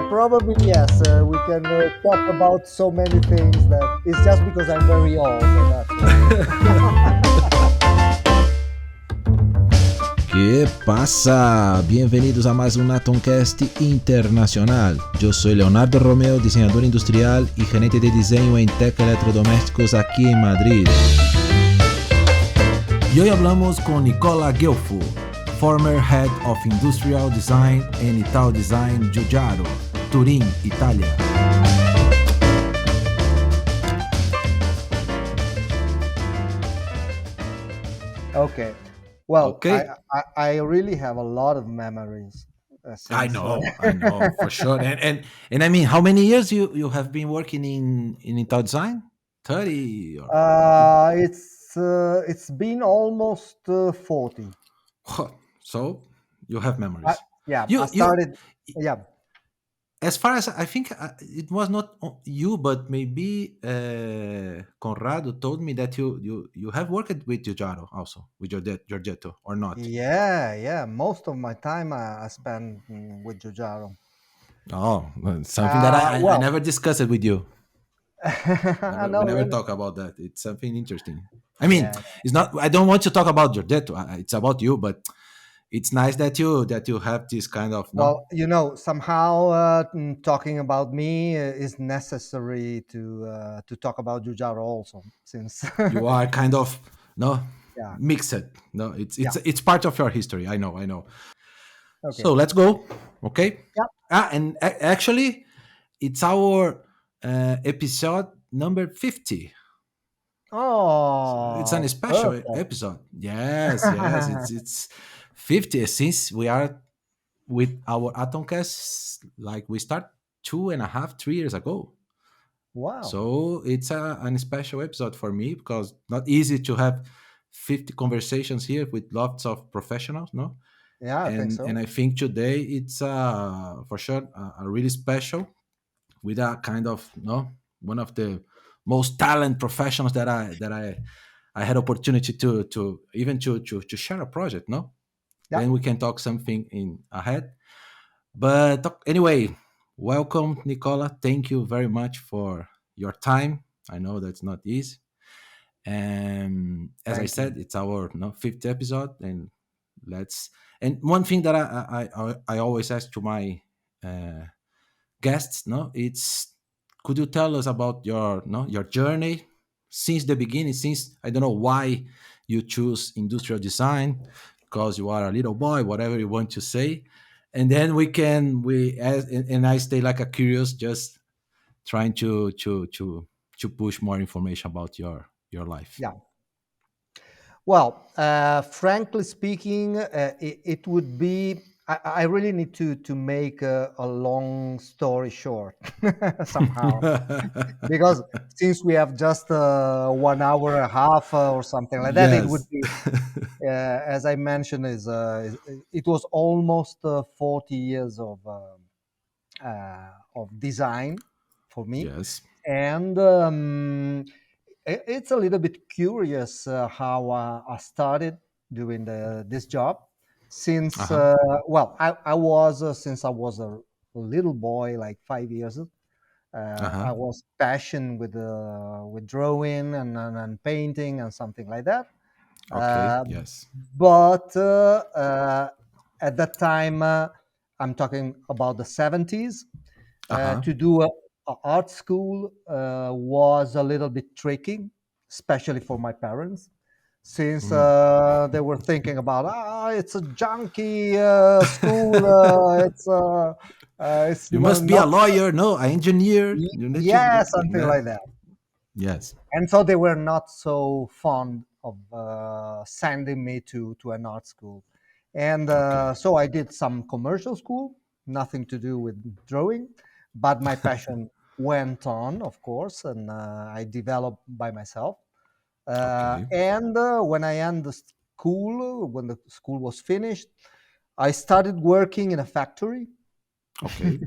Probably yes. We can talk about so many things that it's just because I'm very old. That's why. ¿Qué pasa? Bienvenidos a más un Atomcast internacional. Yo soy Leonardo Romeo, diseñador industrial y gerente de diseño en Tech Electrodomésticos aquí en Madrid. Y hoy hablamos con Nicola Guelfo, former Head of Industrial Design en Italdesign Giugiaro, Turin, Italia. Okay. Well, Okay. I really have a lot of memories I since. know, for sure. And I mean, how many years you have been working in Ital Design? 30 or It's been almost 40. so you have I, memories. yeah, I You started. Yeah. as far as I think it was not you, but maybe Conrado told me that you have worked with Giugiaro also with your Giorgetto or not. Yeah. Most of my time I spent with Giugiaro. Oh, well, something that I Well, never discussed it with you. We no, never really. talk about that. It's something interesting. I mean, Yeah. it's not. I don't want to talk about Giorgetto. It's about you, but it's nice that you have this kind of no. Well, somehow talking about me is necessary to talk about Giugiaro also, since You are kind of no yeah, mixed. No, it's yeah, it's part of your history. I know. I know. okay, So let's go. Okay. yeah. And actually, it's our episode number 50. So it's an Oh, special perfect. episode. Yes. It's 50 since we are with our Atomcast. Like we start 2.5, 3 years ago. Wow. So it's an special episode for me because not easy to have 50 conversations here with lots of professionals, no? Yeah, I think And so. I think today it's for sure a really special with a kind of no one of the most talent professionals that I had opportunity to even to share a project, no? Yeah, Then we can talk something in ahead. But anyway, welcome, Nicola. Thank you very much for your time. I know that's not easy. And as I thank you. said, it's our fifth episode, and let's. And one thing that I always ask to my uh, guests, no, it's could you tell us about your your journey since the beginning? Since I don't know why you choose industrial design, because you are a little boy, whatever you want to say, and then and I stay like a curious, just trying to push more information about your life. Yeah. Well, frankly speaking, it would be. I really need to make a long story short somehow, because since we have just 1 hour and a half or something like that, it would Yes. be, as I mentioned, it was almost 40 years of design for me, Yes. and it's a little bit curious how I started doing this job. Since Uh-huh. I was since I was a little boy, like 5 years, Uh-huh. I was passionate with drawing and painting and something like that. Okay. Uh, Yes. but at that time, I'm talking about the 70s. Uh-huh. To do a art school was a little bit tricky, especially for my parents, since Mm. they were thinking about it's a junky school. It's You must be a not lawyer, no, an engineer. You need to yeah, do something that. like that. Yes. And so they were not so fond of sending me to an art school, and Okay. so I did some commercial school, nothing to do with drawing, but my passion went on, of course, and I developed by myself. Okay. And when I ended the school, when the school was finished, I started working in a factory. Okay.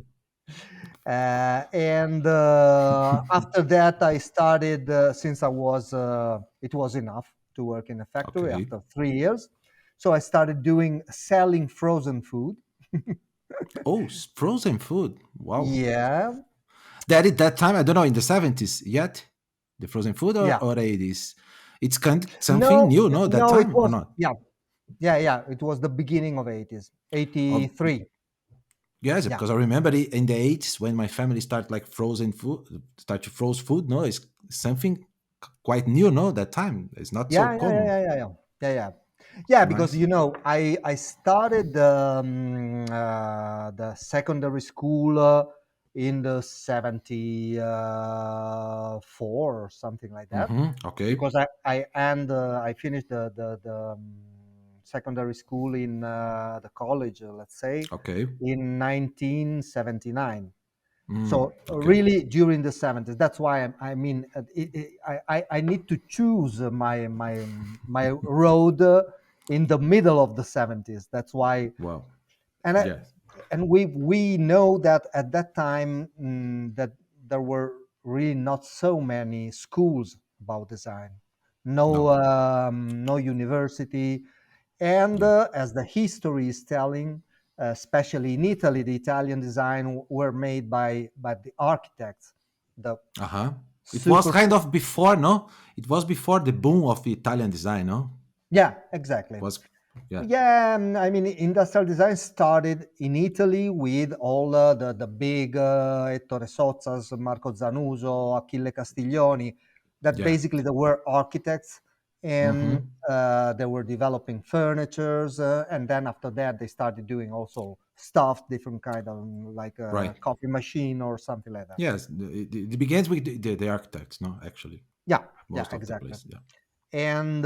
And after that, I started, since it was enough to work in a factory Okay. after 3 years. So I started selling frozen food. Oh, frozen food. Wow. Yeah, That at that time, I don't know, in the 70s yet, the frozen food, yeah. or 80s. It's kind of something No, new, no, that no, it time or was, not? yeah, yeah, yeah. It was the beginning of 80s, Of 83. yes, Yeah, because I remember in the 80s when my family started like frozen food, start to froze food. No, it's something quite new. No, that time it's not so yeah, yeah, yeah, common. yeah, yeah, yeah, yeah, yeah. Yeah, because Nice. I started the secondary school in the 74 or something like that, Okay. because I finished the secondary school in the college, let's say, Okay. in 1979. So Okay. really during the 70s. That's why I mean I need to choose my road in the middle of the 70s. That's why, Well, and I, yes. and we know that at that time, that there were really not so many schools about design, no No. no university, and Yeah. as the history is telling, especially in Italy, the Italian design were made by the architects, the Uh huh. It was super. kind of before, no? It was before the boom of Italian design, no? Yeah, exactly. Was yeah. Yeah, I mean, industrial design started in Italy with all the big Ettore Sozzas, Marco Zanuso, Achille Castiglioni, that Yeah. basically they were architects, and Mm-hmm. they were developing furnitures, and then after that they started doing also stuff, different kind of like Right. a coffee machine or something like that. Yes. It begins with the architects, no? Actually, Yeah, yeah, most of the exactly. place. Yeah. And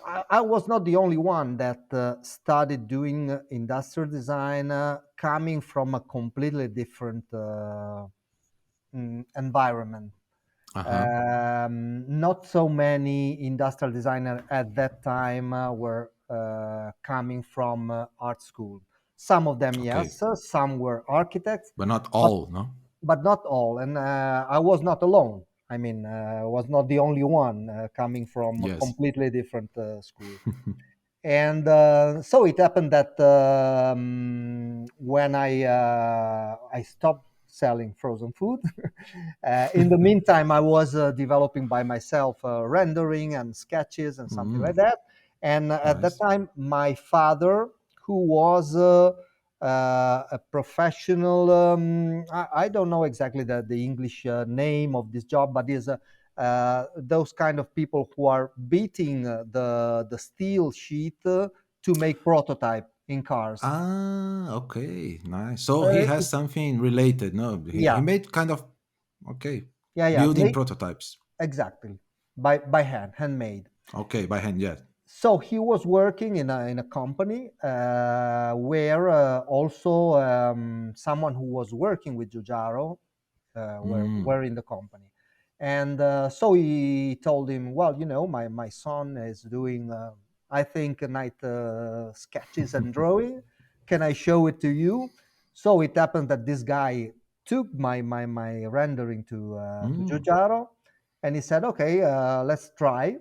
I was not the only one that started doing industrial design, coming from a completely different environment. Uh huh. Not so many industrial designers at that time were coming from art school. Some of them, Okay. yes, some were architects, But not but all, no? not all. And I was not alone. I mean, I was not the only one coming from a Yes. completely different school. And so it happened that when I stopped selling frozen food, in the meantime I was developing by myself rendering and sketches and something like Mm, that. And at that nice. time, my father, who was a professional, I don't know exactly the English name of this job, but is those kind of people who are beating the steel sheet to make prototype in cars. Ah, okay, nice. So he Uh, has it- something related. No, he yeah, made kind of okay yeah, yeah. building Make prototypes. exactly by hand, handmade. Okay, by hand. Yes. So he was working in a company where also someone who was working with Giugiaro Mm, were in the company. And so he told him, well, my son is doing, I think, night sketches and drawing. Can I show it to you? So it happened that this guy took my rendering to mm. Giugiaro, and he said, okay, let's try.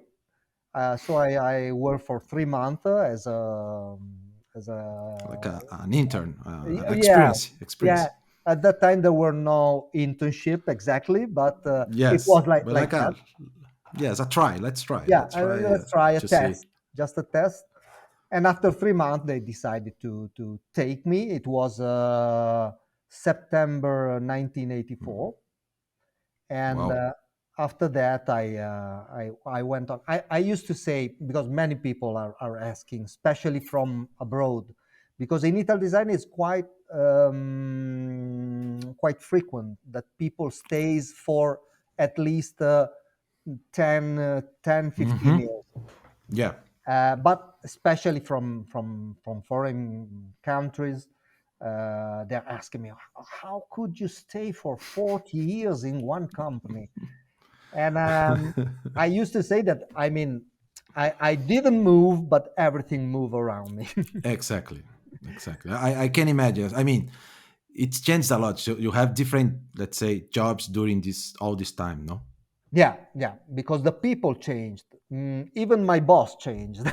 So I worked for 3 months as Like a an intern yeah, experience. yeah. Experience. At that time there were no internship exactly, but it Yes, was like but like that. a yes, a try. Let's try. Yeah, Let's try let's try a to see. test, just a test. And after 3 months, they decided to take me. It was September Mm, 1984, and wow. after that I went on. I used to say, because many people are asking, especially from abroad, because in Italy design is quite frequent that people stays for at least 10 15 Hmm. years, Yeah. but especially from foreign countries, they're asking me, how could you stay for 40 years in one company? And I used to say that, I mean, I didn't move, but everything moved around me. Exactly. Exactly. I can imagine. I mean, it's changed a lot. So you have different, let's say, jobs during this all this time, no? Yeah, yeah, because the people changed. Even my boss changed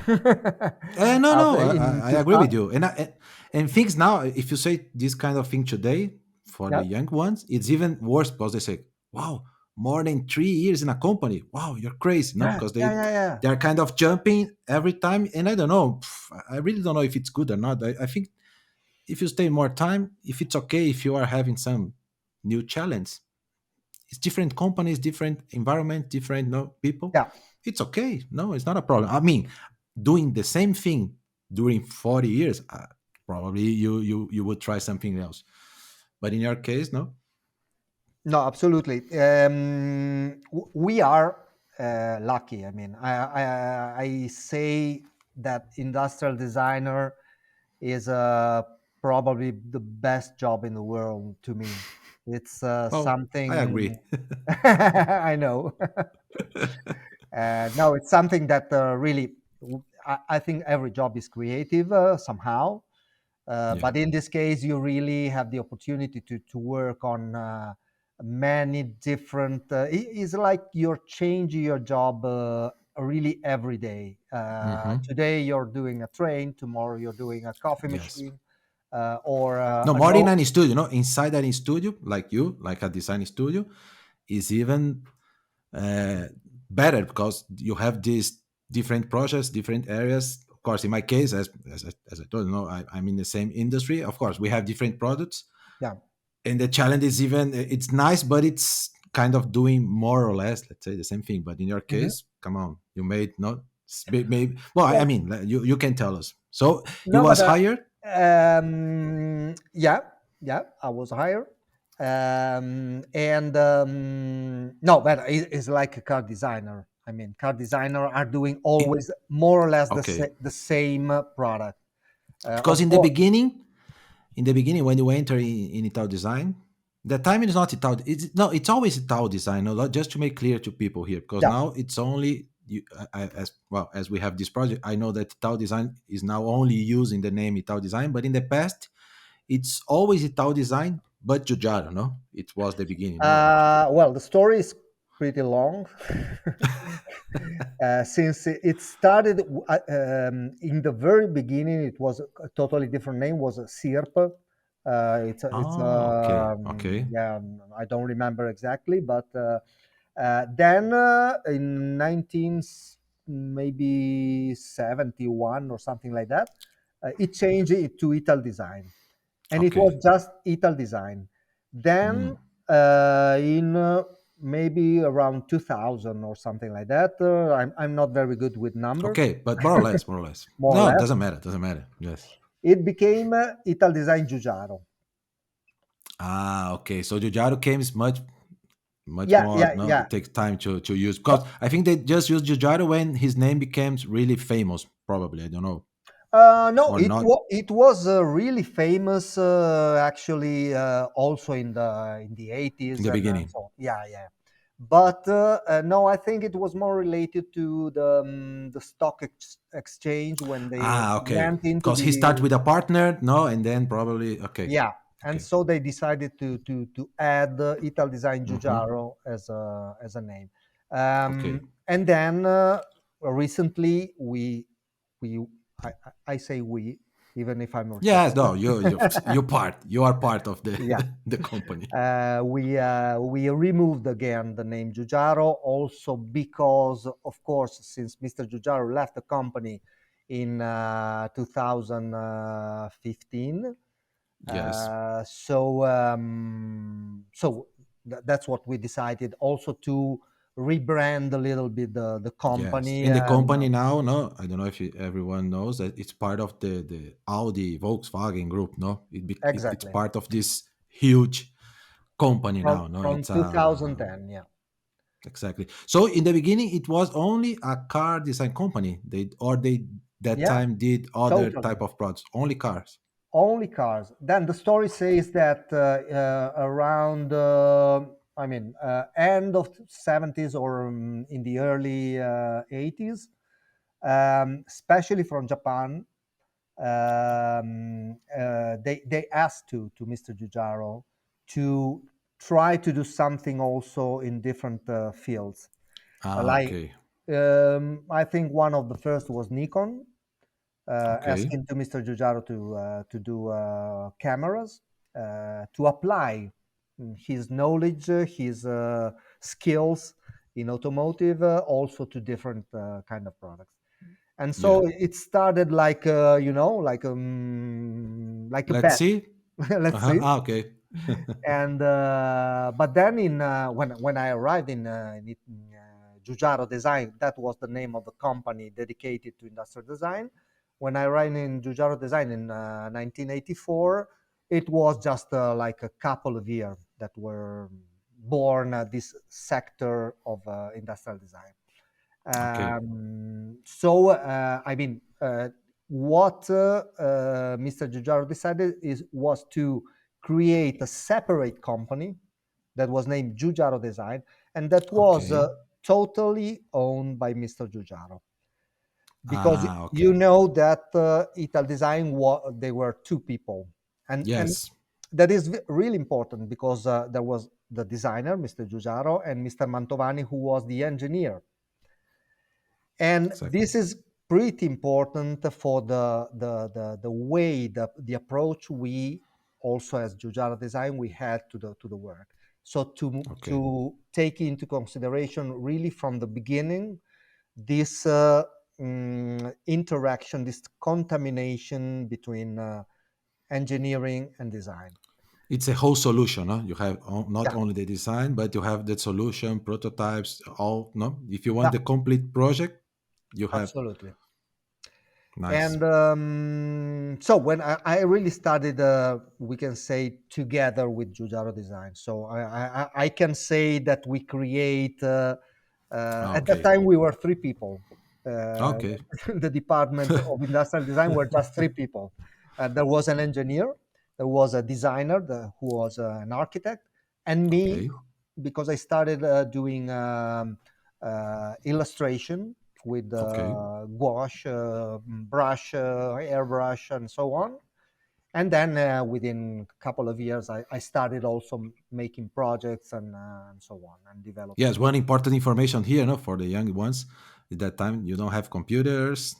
No, no, in I agree with 2000. you. And things now, if you say this kind of thing today for the Yeah, young ones, it's even worse because they say, "Wow, more than 3 years in a company. Wow, you're crazy." No, yeah, because yeah, yeah, yeah. they're kind of jumping every time, and I don't know. I really don't know if it's good or not. I think if you stay more time, if it's okay, if you are having some new challenge, it's different companies, different environment, different no people. Yeah. It's okay. No, it's not a problem. I mean, doing the same thing during 40 years, probably you would try something else. But in your case, no. No, absolutely. We are lucky. I mean, I say that industrial designer is probably the best job in the world to me. It's Well, I something. agree. I know. No, it's something that really, I think every job is creative somehow. Yeah. But in this case, you really have the opportunity to work on many different. It's like you're changing your job really every day. Hmm. Today you're doing a train, tomorrow you're doing a coffee Yes. machine, or No, a more in no. any studio, no, inside any studio, like you, like a design studio, is even uh, better because you have these different projects, different areas. Of course, in my case, as I told you, no, I'm in the same industry. Of course, we have different products, Yeah. and the challenge is even it's nice, but it's kind of doing more or less, let's say, the same thing. But in your Mhm. case, come on, you made not maybe. Well, I Well, mean, you can tell us. So you no, but was hired. yeah, yeah, I was hired, and no, but it's like a car designer. I mean, car designer are doing In, always more or less okay, the same product. because Of course, in the beginning when you enter in Ital Design, the time is not Ital. It's no, it's always Ital Design. No, just to make clear to people here, because yeah. now it's only you, as well as we have this project. I know that Ital Design is now only using the name Ital Design, but in the past it's always Ital Design, but Giugiaro. No, it was the beginning. No, Well, the story is pretty long. Since it started in the very beginning, it was a totally different name. Was a SIRP. It's okay, okay, yeah. I don't remember exactly, but then in 19 maybe 71 or something like that, it changed it to Ital Design, and it was okay. just Ital Design. Then Mm. in maybe around 2000 or something like that. I'm not very good with numbers, Okay, but more or less, more or less. more or No, it less. doesn't matter. Doesn't matter. Yes. It became Italdesign Giugiaro. Ah, okay. So Giugiaro came much Yeah, more. yeah, No, yeah. it takes time to use because But I think they just used Giugiaro when his name became really famous. Probably, I don't know, no, or not it was really famous actually also in the in 80s the and beginning. so on. Yeah, yeah. But no, I think it was more related to the stock exchange when they Ah, okay. went into Because he started the. with a partner, no, and then probably okay, Yeah, and okay. so they decided to add Italdesign Hmm. Giugiaro as a name, Okay. and then recently we I say we, even if I'm Yeah, responsible. no, you are part of the Yeah, the company. we removed again the name Giugiaro also because, of course, since Mr. Giugiaro left the company in 2015. Yes. That's what we decided also to rebrand a little bit the Yes, company and the and company now, no, I don't know if everyone knows that it's part of the Audi Volkswagen group. No, it's exactly part of this huge company now. No, from it's 2010. Yeah, exactly. So in the beginning, it was only a car design company. They that yeah, time did other totally. type of products, only cars. Only cars. Then the story says that around, I mean, end of 70s or in the early 80s, especially from Japan, they asked to Mr. Giugiaro to try to do something also in different fields, Ah, like okay. I think one of the first was Nikon, Okay. asking to Mr. Giugiaro to do cameras, to apply his knowledge, his skills in automotive, also to different kind of products. And Yeah. so it started like like a Let's bet. see. Let's Uh-huh. see. Ah, okay. And but then when I arrived in Giugiaro Design, that was the name of the company dedicated to industrial design. When I arrived in Giugiaro Design in 1984, it was just like a couple of years that were born this sector of industrial design. Okay. I mean, what Mr. Giugiaro decided was to create a separate company that was named Giugiaro Design, and that was Okay. totally owned by Mr. Giugiaro. Because Ah, you okay. know that Italdesign, they were two people, and Yes. that is really important because there was the designer, Mr. Giugiaro, and Mr. Mantovani, who was the engineer. And Exactly. this is pretty important for the way, the approach we also as Giugiaro Design we had to the work. So Okay. to take into consideration really from the beginning this interaction, this contamination between engineering and design. It's a whole solution, no? You have not Yeah, only the design, but you have the solution, prototypes, all, no? If you want yeah, the complete project, you have absolutely. nice. And so when I really started, we can say together with Giugiaro Design. So I can say that we create. At that Okay. time, we were three people. Okay. The department of industrial design were just three people. There was an engineer, there was a designer who was an architect, and me, Okay. because I started doing illustration with Okay. gouache, brush, airbrush, and so on. And then within a couple of years, I started also making projects and so on and Yes, developing. one important information here, no, for the young ones, at that time you don't have computers,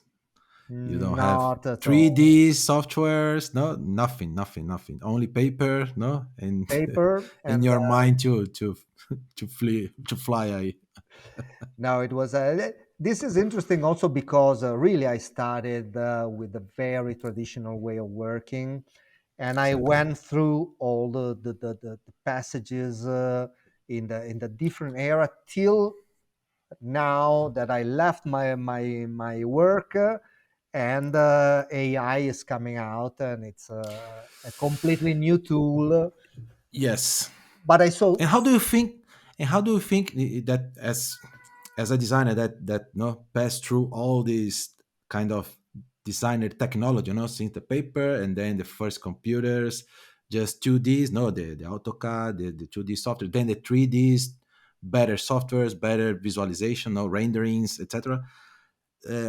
you don't have Not at all. 3D softwares, no, nothing, nothing, nothing. Only paper, no, and Paper in and your mind to fly. no, it was. This is interesting also because really I started with a very traditional way of working, and I Exactly. went through all the passages in the different era till now that I left my work. And AI is coming out, and it's a completely new tool. Yes. But I saw. And how do you think? And how do you think that as a designer that no pass through all these kind of designer technology, since the paper and then the first computers, just 2Ds, no, the AutoCAD, the 2D software, then the 3Ds, better softwares, better visualization, no renderings, etc.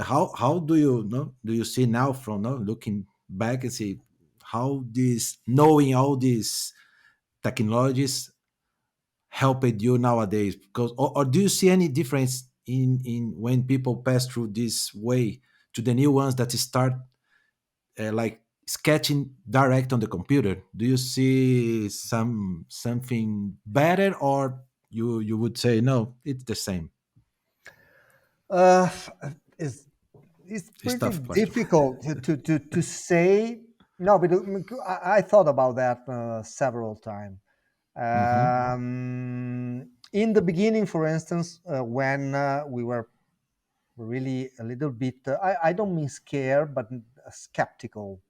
How do you know? Do you see now from no looking back and see how this knowing all these technologies helped you nowadays? Because or do you see any difference in when people pass through this way to the new ones that start like sketching direct on the computer? Do you see something better, or you would say no, it's the same? Uh, is it's It's pretty tough question. difficult to say. No, but I thought about that several times. Hmm. In the beginning, for instance, when we were really a little bit, I don't mean scared, but skeptical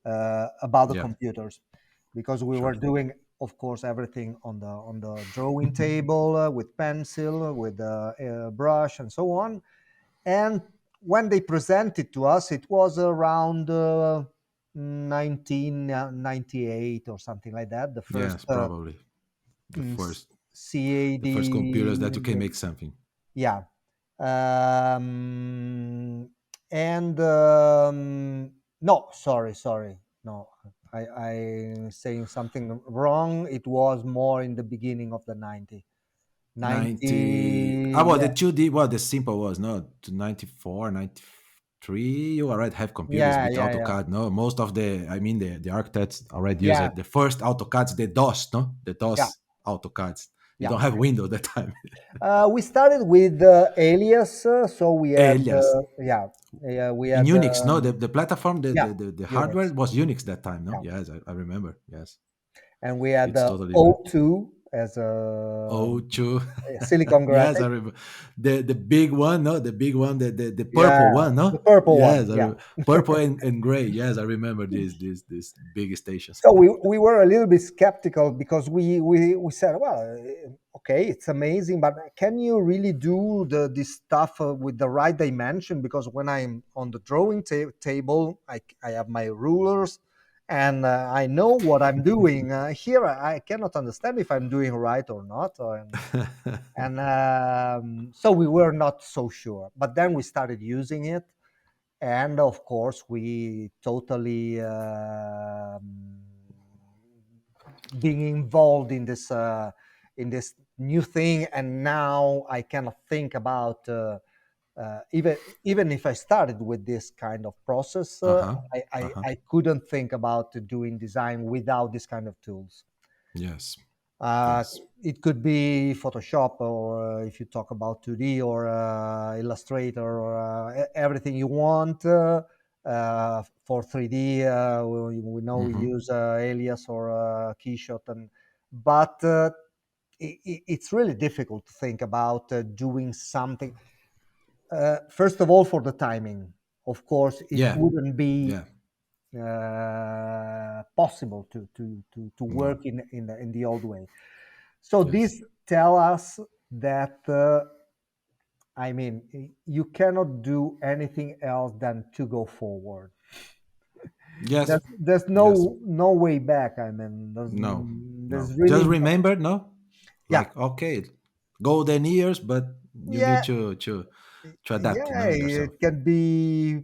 about the Yeah, computers, because we sure. were doing, of course, everything on the drawing table with pencil, with brush, and so on. And when they presented to us, it was around 1998 or something like that. The first Yes, probably the mm, first the first computers that you can CAD, make something. yeah. And no, sorry, no, I saying something wrong. It was more in the beginning of the 90s. 90. 90, Well, the yeah, 2D, well, the simple was no to 94, 93. You already have computers yeah, with yeah, yeah, AutoCAD. No, most of the architects already use yeah, it. The first AutoCADs, the DOS, no, the yeah, DOS AutoCADs. You yeah. don't have Windows that time. We started with Alias, so we had, Alias yeah, yeah, we in had, Unix, no, the platform, yeah, the hardware Unix, was Unix that time. No, yeah, yes, I remember. Yes, and we had it's totally different. O2 as a Oh, true. silicon Yes, I graphic. remember the big one. No, the big one, the Yeah, purple one. the No, purple one. yes, I Yeah. purple and gray. Yes, I remember these big stations. So we were a little bit skeptical because we said, well, okay, it's amazing, but can you really do this stuff with the right dimension? Because when I'm on the drawing table, I have my rulers and I know what I'm doing. Here, I cannot understand if I'm doing right or not. And so we were not so sure. But then we started using it, and of course we totally being involved in this new thing, and now I cannot think about even if I started with this kind of process, Uh huh. Uh huh. I couldn't think about doing design without this kind of tools. Yes. uh, Yes. it could be Photoshop, or if you talk about 2D, or Illustrator, or everything you want. For 3D, we know we Mm-hmm. use Alias or Keyshot, but it's really difficult to think about doing something. First of all, for the timing, of course, it Yeah. wouldn't be Yeah. possible to No. work in the old way. So Yes. this tell us that I mean, you cannot do anything else than to go forward. Yes. There's Yes. no way back. I mean, No. there's No. really Just no, remember, no, yeah, like okay, golden years, but you need yeah. to adapt, Yeah, yourself. it can be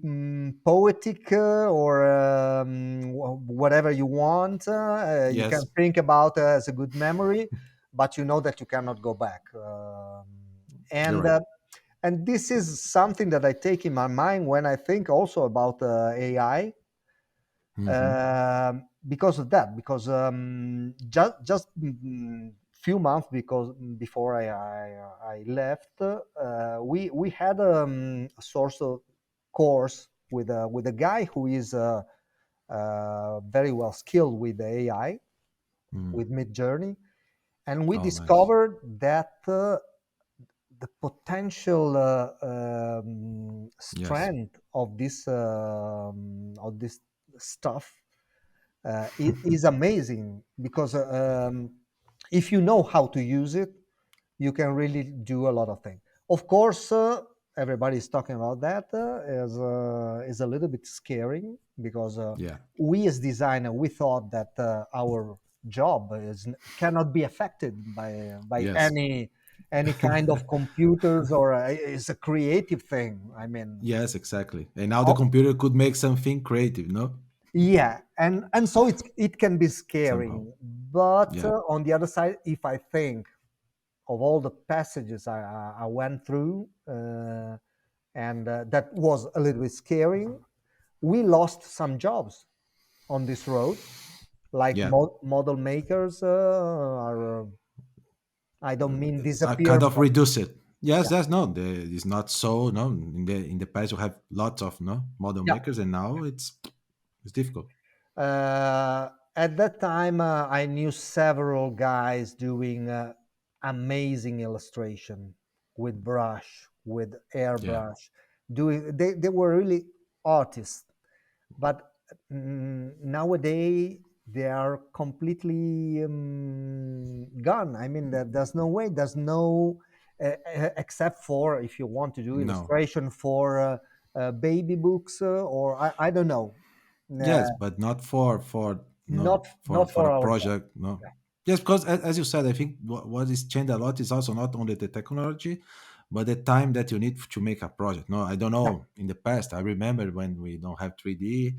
poetic, or whatever you want. You can Yes. think about as a good memory, but you know that you cannot go back. You're And right. this is something that I take in my mind when I think also about AI, Mm-hmm. because of that. Because just few months because before I left, we had a source of course with a guy who is very well skilled with the AI, Mm. with Mid Journey, and we Oh, nice. discovered that the potential Yes. strength of this stuff is amazing, because if you know how to use it, you can really do a lot of things. Of course, everybody's talking about that, is a little bit scary, because Yeah. we as designer, we thought that our job cannot be affected by Yes. any kind of computers, or it's a creative thing. I mean, Yes, exactly. And now the oh, computer could make something creative, no? yeah, and so it can be Somehow. scary. But Yeah. on the other side, if I think of all the passages I went through, and that was a little bit scary. We lost some jobs on this road, like Yeah. model makers are. I don't mean I disappear, kind of but reduce it. Yes, yeah, that's no. It's not so. No, in the past you have lots of no model yeah. makers, and now it's difficult. At that time, I knew several guys doing amazing illustration with brush, with Yeah. airbrush. Doing they were really artists, but nowadays they are completely gone. I mean, there's no way. There's no except for if you want to do No. illustration for baby books, or I don't know. Uh, Yes, but not for no not for for a our job. project. No. Yes, because as you said, I think what is changed a lot is also not only the technology, but the time that you need to make a project. No, I don't Yeah, know. In the past, I remember when we don't have 3D,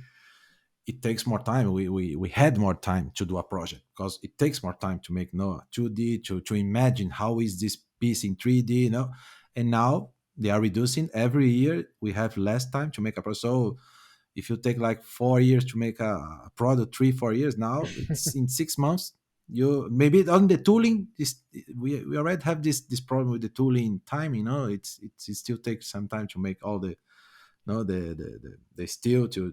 it takes more time. We had more time to do a project because it takes more time to make no 2D to imagine how is this piece in 3D, and now they are reducing every year. We have less time to make a product. So if you take like 4 years to make a product, 3 4 years, now it's in 6 months. You maybe on the tooling, we already have this problem with the tooling time. It still takes some time to make all the no the steel to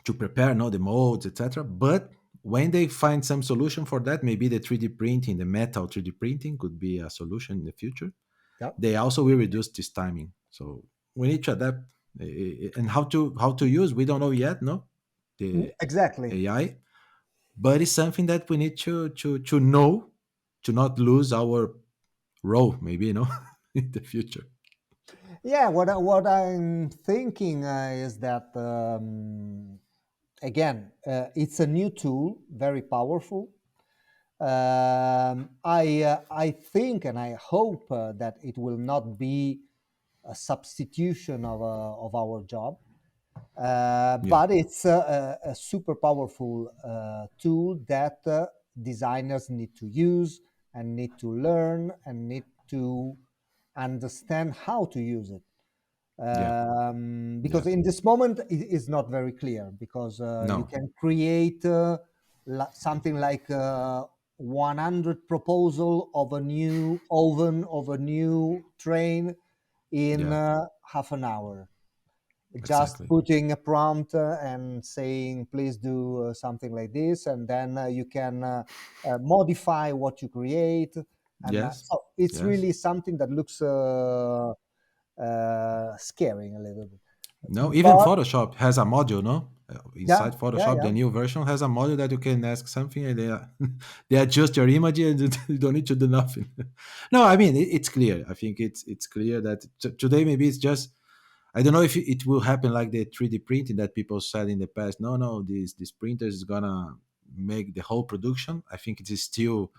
to prepare the molds, etc. But when they find some solution for that, maybe the 3D printing, the metal 3D printing could be a solution in the future. Yeah. They also will reduce this timing. So we need to adapt. And how to use, we don't know yet, no, the Exactly. AI, but it's something that we need to know, to not lose our role, maybe, in the future. Yeah, what I'm thinking is that again, it's a new tool, very powerful. I think and I hope that it will not be a substitution of our job, Yeah, but it's a super powerful tool that designers need to use and need to learn and need to understand how to use it. yeah, Because yes, in this moment it is not very clear, because you no, can create something like 100 proposal of a new oven, of a new train in yeah, half an hour, just exactly, putting a prompt and saying please do something like this, and then you can modify what you create. And yes, so it's yes. really something that looks scaring a little bit. No, even But Photoshop has a module, no? yeah, Inside yeah, Photoshop, yeah. the new version has a module that you can ask something, and they they adjust your image, and you don't need to do nothing. No, I mean it's clear. I think it's clear that today maybe it's just, I don't know if it will happen like the 3D printing that people said in the past. No, no, this printer is gonna make the whole production. I think it is still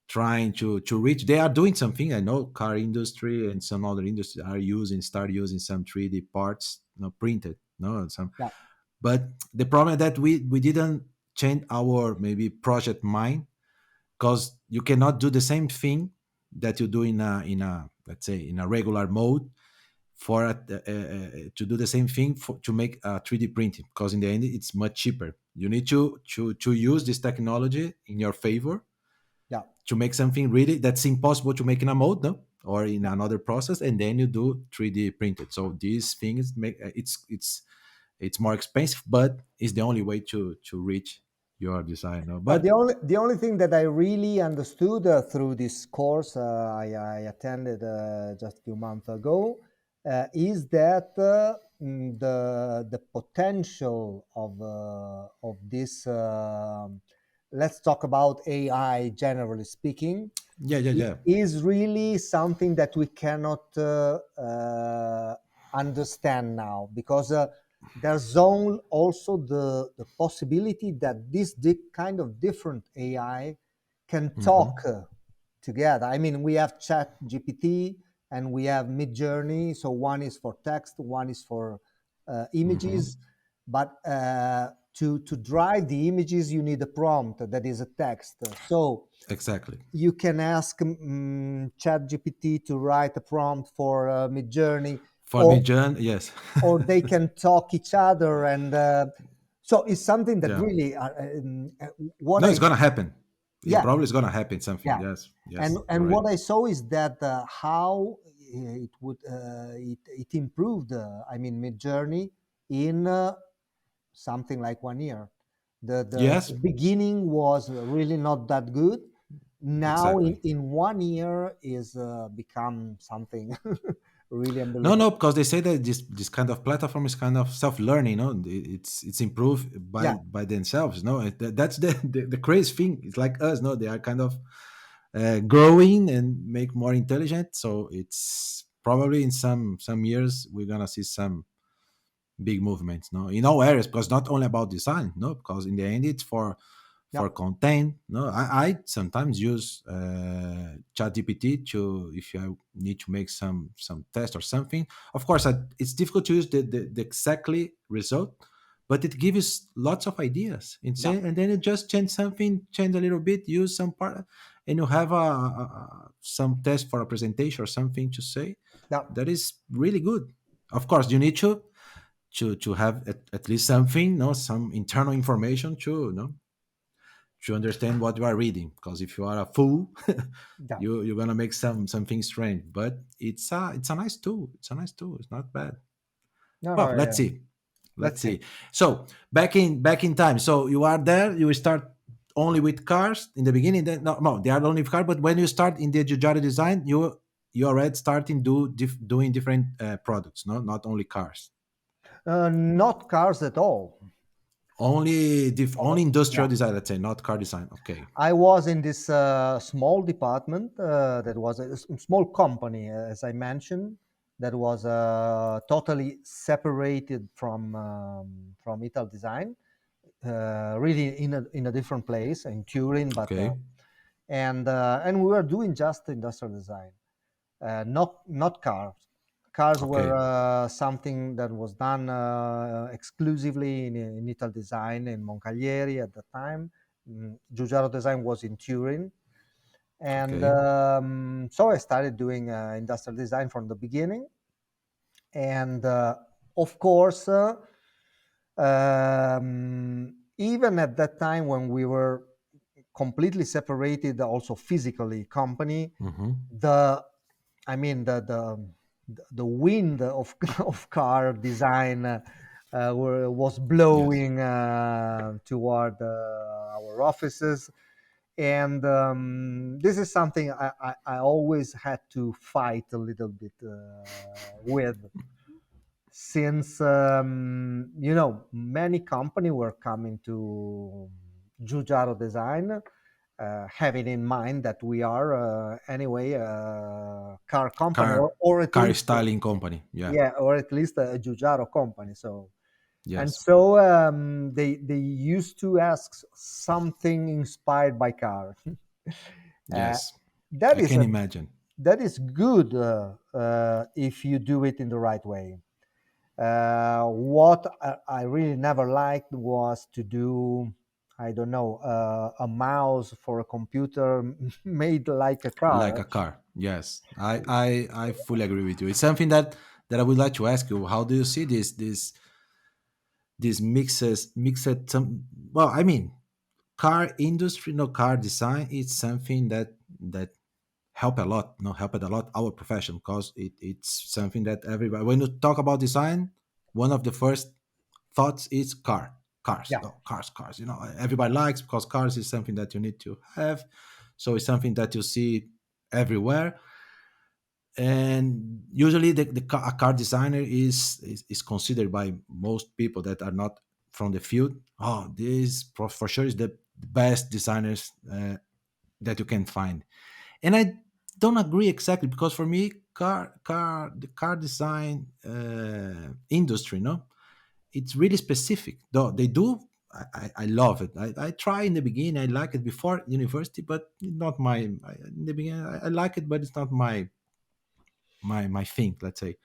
trying to reach. They are doing something. I know car industry and some other industries are start using some 3D parts, printed, no, some. Yeah. But the problem is that we didn't change our maybe project mind, because you cannot do the same thing that you do in a let's say in a regular mode for to do the same thing to make 3D printing, because in the end it's much cheaper. You need to use this technology in your favor Yeah. to make something really that's impossible to make in a mold, no, or in Yeah. another process, and then you do 3D printed. So these things make it's more expensive, but it's the only way to reach your design, no? But But the only thing that I really understood through this course I attended just a few months ago is that the potential of this let's talk about AI generally speaking yeah, yeah, yeah. is really something that we cannot understand now, because there's also the possibility that this kind of different AI can talk Hmm. together. I mean, we have Chat GPT and we have Mid Journey. So one is for text, one is for Hmm. images. But to drive the images, you need a prompt that is a text. So Exactly. you can ask Chat GPT to write a prompt for Mid Journey, For me, or John, yes. they can talk each other, and so it's something that Yeah. really what No, I it's gonna happen. It yeah, probably is gonna happen. Something. yeah. Yes. and Yes. You're and right. what I saw is that how it improved I mean Mid Journey in something like 1 year. The Yes. beginning was really not that good. Now Exactly. in 1 year is become something really No, no, unbelievable. because they say that this kind of platform is kind of self-learning. It's improved by Yeah, by themselves. No, that's the crazy thing. It's like us. No, they are kind of growing and make more intelligent. So it's probably in some years we're gonna see some big movements, no, in all areas, because not only about design, no, because in the end it's yeah, for content, no. I sometimes use ChatGPT to, if I need to make some test or something. Of course it's difficult to use the exactly result, but it gives lots of ideas and yeah, say, and then you just change something, change a little bit, use some part, and you have some test for a presentation or something to say, Yeah, that is really good. Of course, you need to have at least something, no, some internal information to, no, to understand what you are reading. Because if you are a fool, yeah. you're gonna make something strange. But it's a nice tool. It's a nice tool. It's not bad. No, no, Well, let's yeah. see. Let's Let's see. see. So back in time. So you are there. You start only with cars in the beginning. Then no, they are only with cars. But when you start in the Giugiaro design, you already starting doing different products. No, not only cars. Not cars at all. Only Yeah. industrial design. Let's say not car design. Okay. I was in this small department that was a small company, as I mentioned, that was totally separated from Italdesign, really in a different place in Turin, but Okay. and we were doing just industrial design, not cars. Cars were Okay. something that was done exclusively in Ital Design in Moncalieri at the time. Giugiaro Design was in Turin, and Okay. so I started doing industrial design from the beginning. And of course, even at that time when we were completely separated, also physically company, Mm-hmm. the I mean the wind of of car design was Yes. blowing toward our offices, and this is something I always had to fight a little bit with, since many company were coming to Giugiaro Design, having in mind that we are anyway a car company, Car or at car least styling company. Yeah. yeah, or at least a Giugiaro company. So and Yes. so they used to ask something inspired by car. uh, Yes. that I is can a imagine. that is good if you do it in the right way. What I really never liked was to do, I don't know, a mouse for a computer made like a Like car. a car. Yes, I fully agree with you. It's something that I would like to ask you. How do you see this mixed some? Well, I mean, car industry, no, car design. It's something that help a lot. No, helped a lot our profession, because it's something that everybody, when you talk about design, one of the first thoughts is cars. Yeah. No, cars. You know, everybody likes, because cars is something that you need to have. So it's something that you see everywhere. And usually a car designer is considered by most people that are not from the field, oh, this for sure is the best designers that you can find. And I don't agree exactly, because for me, the car design industry, no, it's really specific. Though they do, I love it. I try in the beginning. I like it before university, but not in the beginning. I like it, but it's not my thing. Let's say.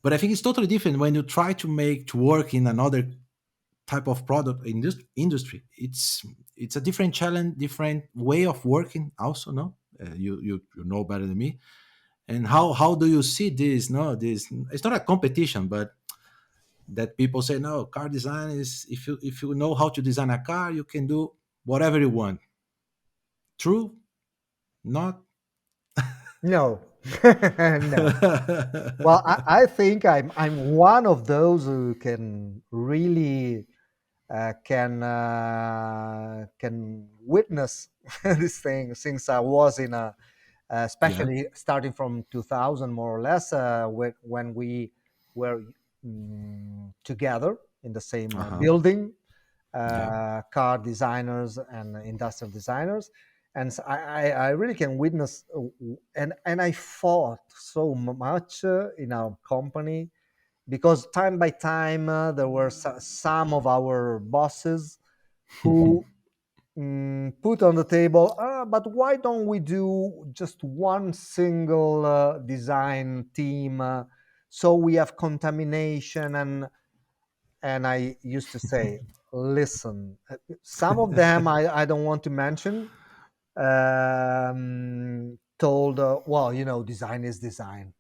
But I think it's totally different when you try to work in another type of product in this industry. It's a different challenge, different way of working. Also, no, you know better than me. And how do you see this? No, this, it's not a competition, but that people say, no, car design is, if you know how to design a car, you can do whatever you want. True? Not? No, no. Well, I think I'm one of those who can really can witness this thing, since I was in a Yeah. especially starting from 2000 more or less, when we were together in the same Uh-huh. building, Yeah. car designers and industrial designers. And so I really can witness, and I fought so much in our company, because time by time there were some of our bosses who put on the table, but why don't we do just one single design team, so we have contamination, and I used to say, listen, some of them I don't want to mention, told, well, design is design.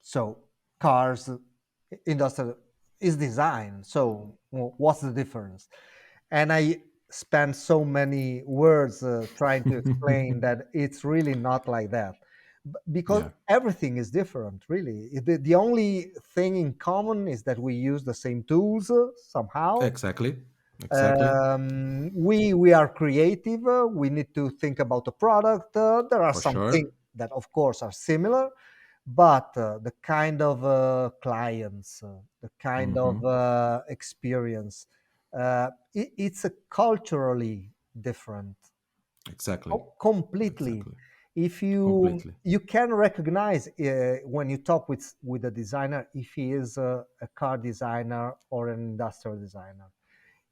So cars, industrial is design. So what's the difference? And I spent so many words trying to explain that it's really not like that. Because Yeah, everything is different, really. The only thing in common is that we use the same tools somehow. exactly, exactly, We are creative. We need to think about the product. There are for some sure. things that, of course, are similar, but the kind of clients, the kind of Hmm. experience, it's a culturally different. Exactly, Oh, completely. exactly, If you can recognize when you talk with a designer if he is a car designer or an industrial designer.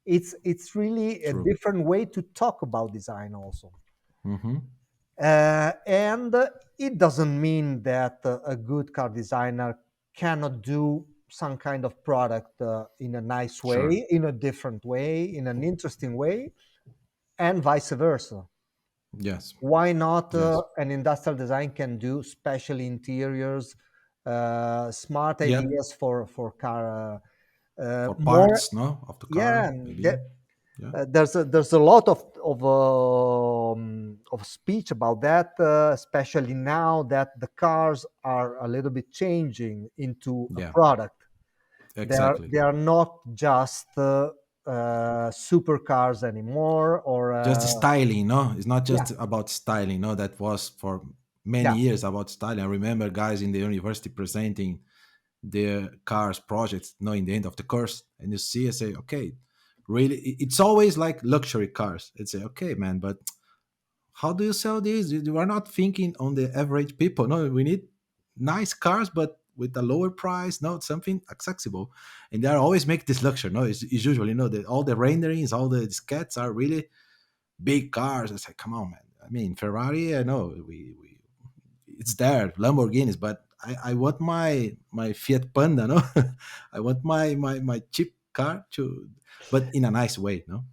It's really a true. different way to talk about design also. Hmm. And it doesn't mean that a good car designer cannot do some kind of product in a nice Sure. way, in a different way, in an interesting way, and vice versa. Yes, Why not yes. an industrial design can do special interiors, smart Yep. ideas for car, For more. parts, no, of the Yeah, car, and maybe. Yeah. there's a lot of speech about that, especially now that the cars are a little bit changing into a Yeah. product. Exactly. They are not just supercars anymore, or Just the styling, no, it's not yeah, just about styling, no. That was for many yeah. years about styling. I remember guys in the university presenting their cars projects, no, in the end of the course, and you see and say, okay, really, it's always like luxury cars. It's say, okay, man, but how do you sell these? You are not thinking on the average people. No, we need nice cars, but with a lower price. No, something accessible. And they are always make this luxury. No, it's usually no. All the renderings, all the sketches are really big cars. It's like, come on, man. I mean, Ferrari. I know we it's there, Lamborghinis, but I want my Fiat Panda. No, I want my cheap car to, but in a nice way. No.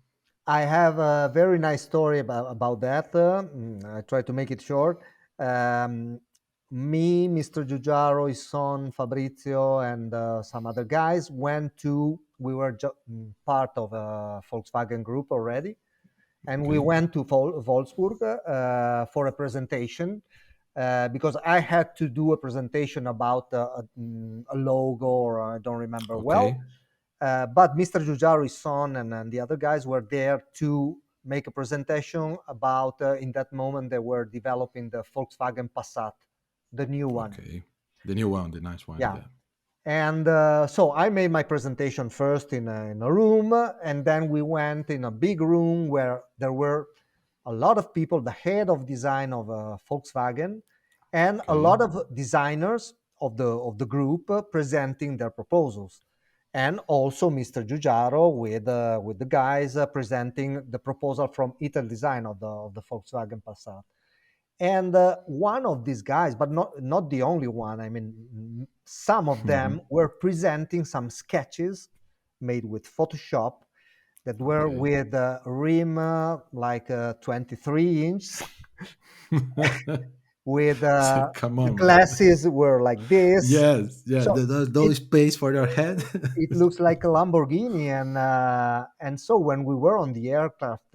I have a very nice story about that. I try to make it short. Um, Me, Mr. Giugiaro, his son Fabrizio, and some other guys we were part of a Volkswagen group already, and we Okay. went to Wolfsburg for a presentation because I had to do a presentation about a logo, or I don't remember well. Okay. But Mr. Giugiaro's son and the other guys were there to make a presentation about, in that moment, they were developing the Volkswagen Passat, the new one. Okay. The new one, the nice one. Yeah. Yeah. And so I made my presentation first in a room, and then we went in a big room where there were a lot of people, the head of design of Volkswagen, and a Okay. lot of designers of the group presenting their proposals, and also Mr. Giugiaro with the guys presenting the proposal from Italdesign of the Volkswagen Passat. And one of these guys, but not the only one, I mean, some of them Mhm. were presenting some sketches made with Photoshop that were Okay. with a rim like 23 inch, with So, come the on, man. glasses were like this. Yes. Yeah. So No it space for your head. it looks like a Lamborghini, and so when we were on the aircraft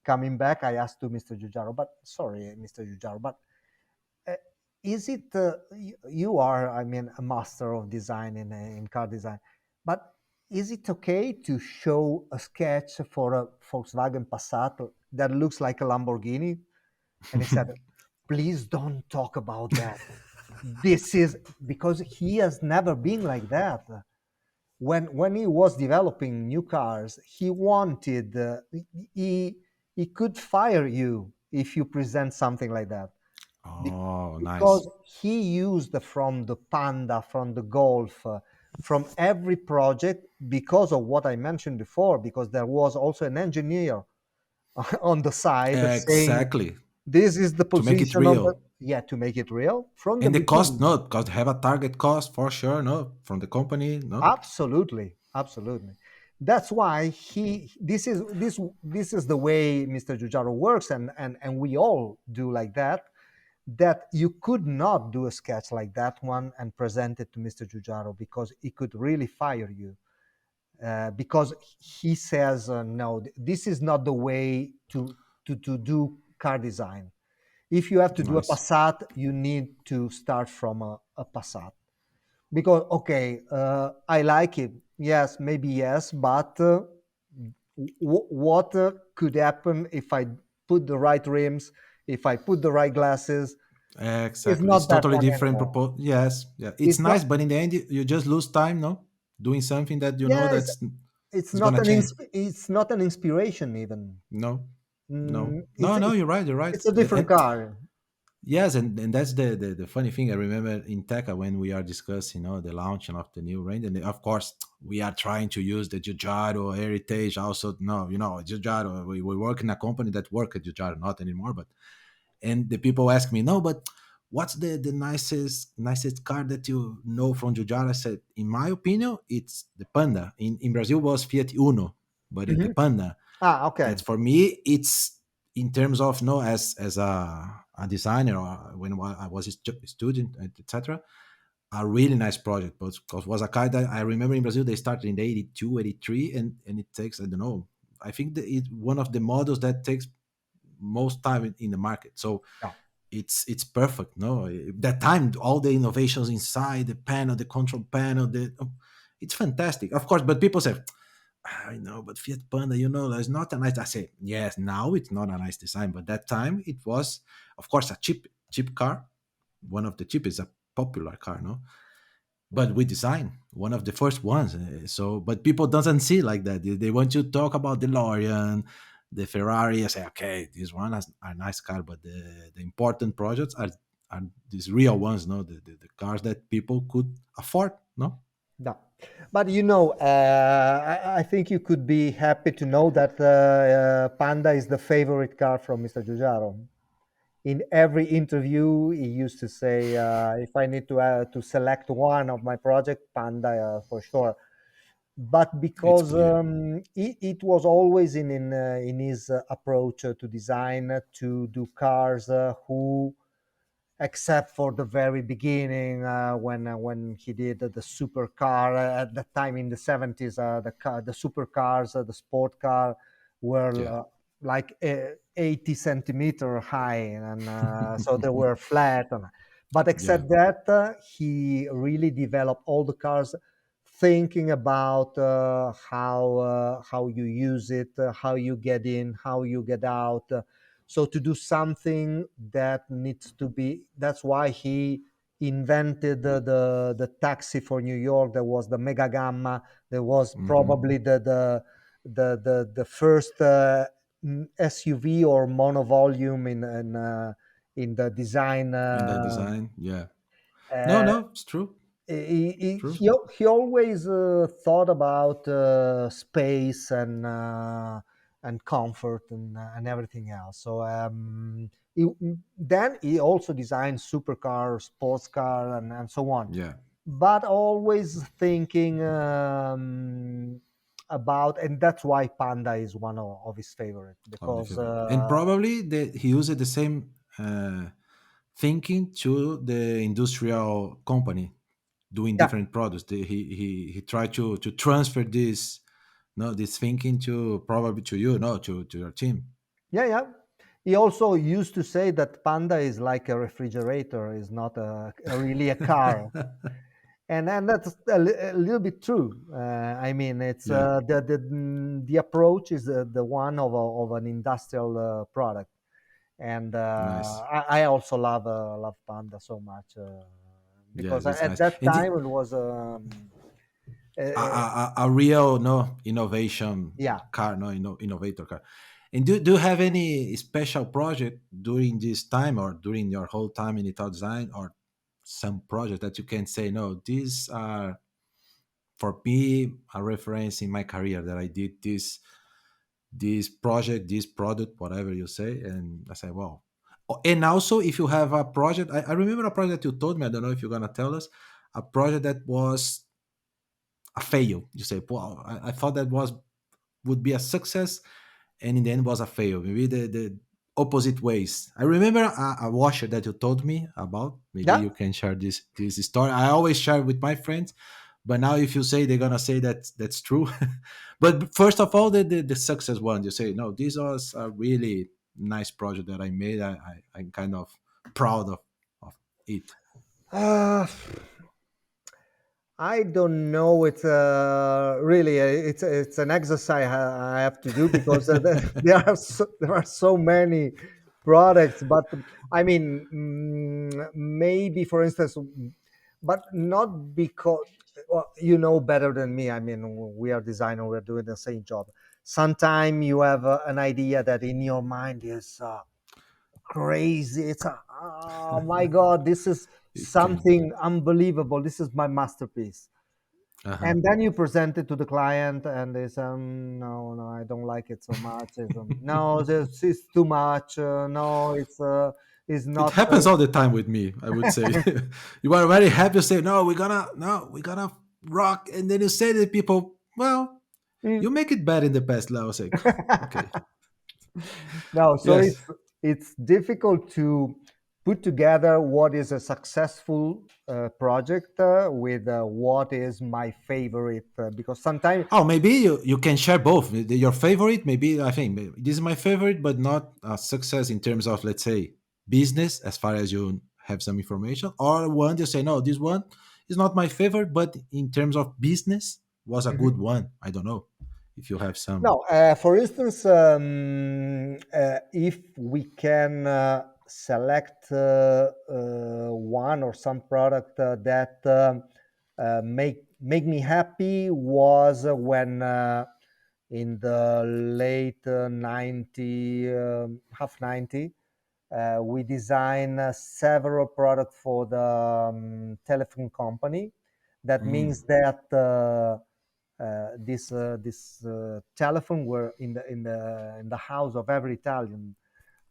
coming back, I asked to Mr. Giugiaro, but sorry, Mr. Giugiaro, but uh, is it you are, I mean, a master of design in car design, but is it okay to show a sketch for a Volkswagen Passat that looks like a Lamborghini? And he said, please don't talk about that. This is because he has never been like that. When he was developing new cars, he wanted he could fire you if you present something like that. Be- Oh, nice. because he used from the Panda, from the Golf, from every project, because of what I mentioned before, because there was also an engineer on the side saying Exactly. this is the To make it position of the, real. yeah, to make it real from the And the cost, beginning. no, because have a target cost for sure, no, from the company, no. Absolutely, absolutely. That's why he this is the way Mr. Giugiaro works, and we all do like that. That you could not do a sketch like that one and present it to Mr. Giugiaro because he could really fire you, because he says, no, this is not the way to do car design. If you have to do a Nice. Passat, you need to start from a Passat. Because, okay, I like it. Yes, maybe yes, but what could happen if I put the right rims, if I put the right glasses? It's Exactly. It's not that totally one different. anymore. Yes, yeah. It's It's not. nice, but in the end, you just lose time, no, doing something that you know Yeah, that's it's it's not gonna an change. it's not an inspiration even. No, no, It's no, no. You're right. You're right. it's a different And car. yes, and that's the funny thing. I remember in Teca when we are discussing, the launching of the new range, and of course we are trying to use the Giugiaro heritage. Also, no, Giugiaro. We work in a company that work at Giugiaro, not anymore. But and the people ask me, no, but what's the nicest car that you know from Giugiaro? I said, in my opinion, it's the Panda. In Brazil was Fiat Uno, but the Mhm. Panda. Ah, okay. That's for me. It's in terms of no as a designer or when I was a student, etc. A really nice project, but because was a car that I remember in Brazil they started in the 82, 83, and it takes I don't know. I think that it's one of the models that takes most time in the market. So Yeah. it's perfect. No, that time all the innovations inside the panel, the control panel, it's fantastic. Of course, but people say I know, but Fiat Panda, it's not a nice. I say, yes, now it's not a nice design, but that time it was, of course, a cheap car, one of the cheapest, a popular car, no, but with design, one of the first ones. So, but people doesn't see like that. They want to talk about the DeLorean, the Ferrari. I say, okay, this one is a nice car, but the important projects are these real ones, no, the cars that people could afford, no. No. But I think you could be happy to know that Panda is the favorite car from Mr. Giugiaro. In every interview, he used to say, if I need to select one of my project, Panda for sure. But It's because clear. it was always in his approach to design to do cars who, except for the very beginning when he did the supercar at that time in the 70s, the supercars, the sport car were Yeah. like 80 centimeter high, and so they were flat. But Yeah. except that, he really developed all the cars thinking about how you use it, how you get in, how you get out. So to do something that needs to be, that's why he invented the taxi for New York. There was the Mega Gamma. There was Hmm. probably the first SUV or monovolume in the design. In that design, yeah. No, Uh, no, it's true. True. he always thought about space and comfort and everything else. So then he also designed supercar, sports car, and so on. Yeah. But always thinking about, and that's why Panda is one of his favorite Of the because favorite. And probably he used the same thinking to the industrial company doing yeah, different products. He tried to transfer this, no, this thinking to probably to you, no, to your team. yeah, yeah. He also used to say that Panda is like a refrigerator, is not really a car, and that's a little bit true. I mean, it's Yeah. the approach is the one of an industrial product, and Nice. I also love Panda so much Yes, because it's at nice. that And time it was a real no innovation yeah. car, no innovator car. And do you have any special project during this time or during your whole time in Ital Design, or some project that you can say, no, these are for me a reference in my career that I did this project, this product, whatever you say, and I say, wow. And also, if you have a project, I remember a project that you told me. I don't know if you're gonna tell us a project that was a fail. You say, "Wow, I thought that was would be a success, and in the end was a fail." Maybe the opposite ways. I remember a washer that you told me about. Maybe Yeah. you can share this story. I always share with my friends, but now if you say, they're gonna say that that's true. But first of all, the success one, you say, no, this was a really nice project that I made. I'm kind of proud of it. Uh, I don't know. It's really it's an exercise I have to do because there are so many products. But I mean, maybe for instance, but not because, well, you know better than me. I mean, we are designer. We're doing the same job. Sometimes you have an idea that in your mind is crazy. It's oh my god, this is It can. something unbelievable. This is my masterpiece. Uh-huh. And then you present it to the client, and they say, "No, no, I don't like it so much. No, this is too much. No, it's It not." happens all the time with me, I would say. You are very happy to say, no, we're gonna rock, and then you say to people, well, Mm. you make it bad in the past. I was like, okay. No, so Yes. it's difficult to put together what is a successful project with what is my favorite, because sometimes. Oh, maybe you can share both. Your favorite, maybe, I think maybe this is my favorite, but not a success in terms of, let's say, business, as far as you have some information, or one you say, no, this one is not my favorite, but in terms of business was a good one. I don't know if you have some. No, for instance, if we can select one or some product that make me happy was when in the late 90, half 90, we designed several products for the telephone company. That Mm. means that this telephone were in the house of every Italian,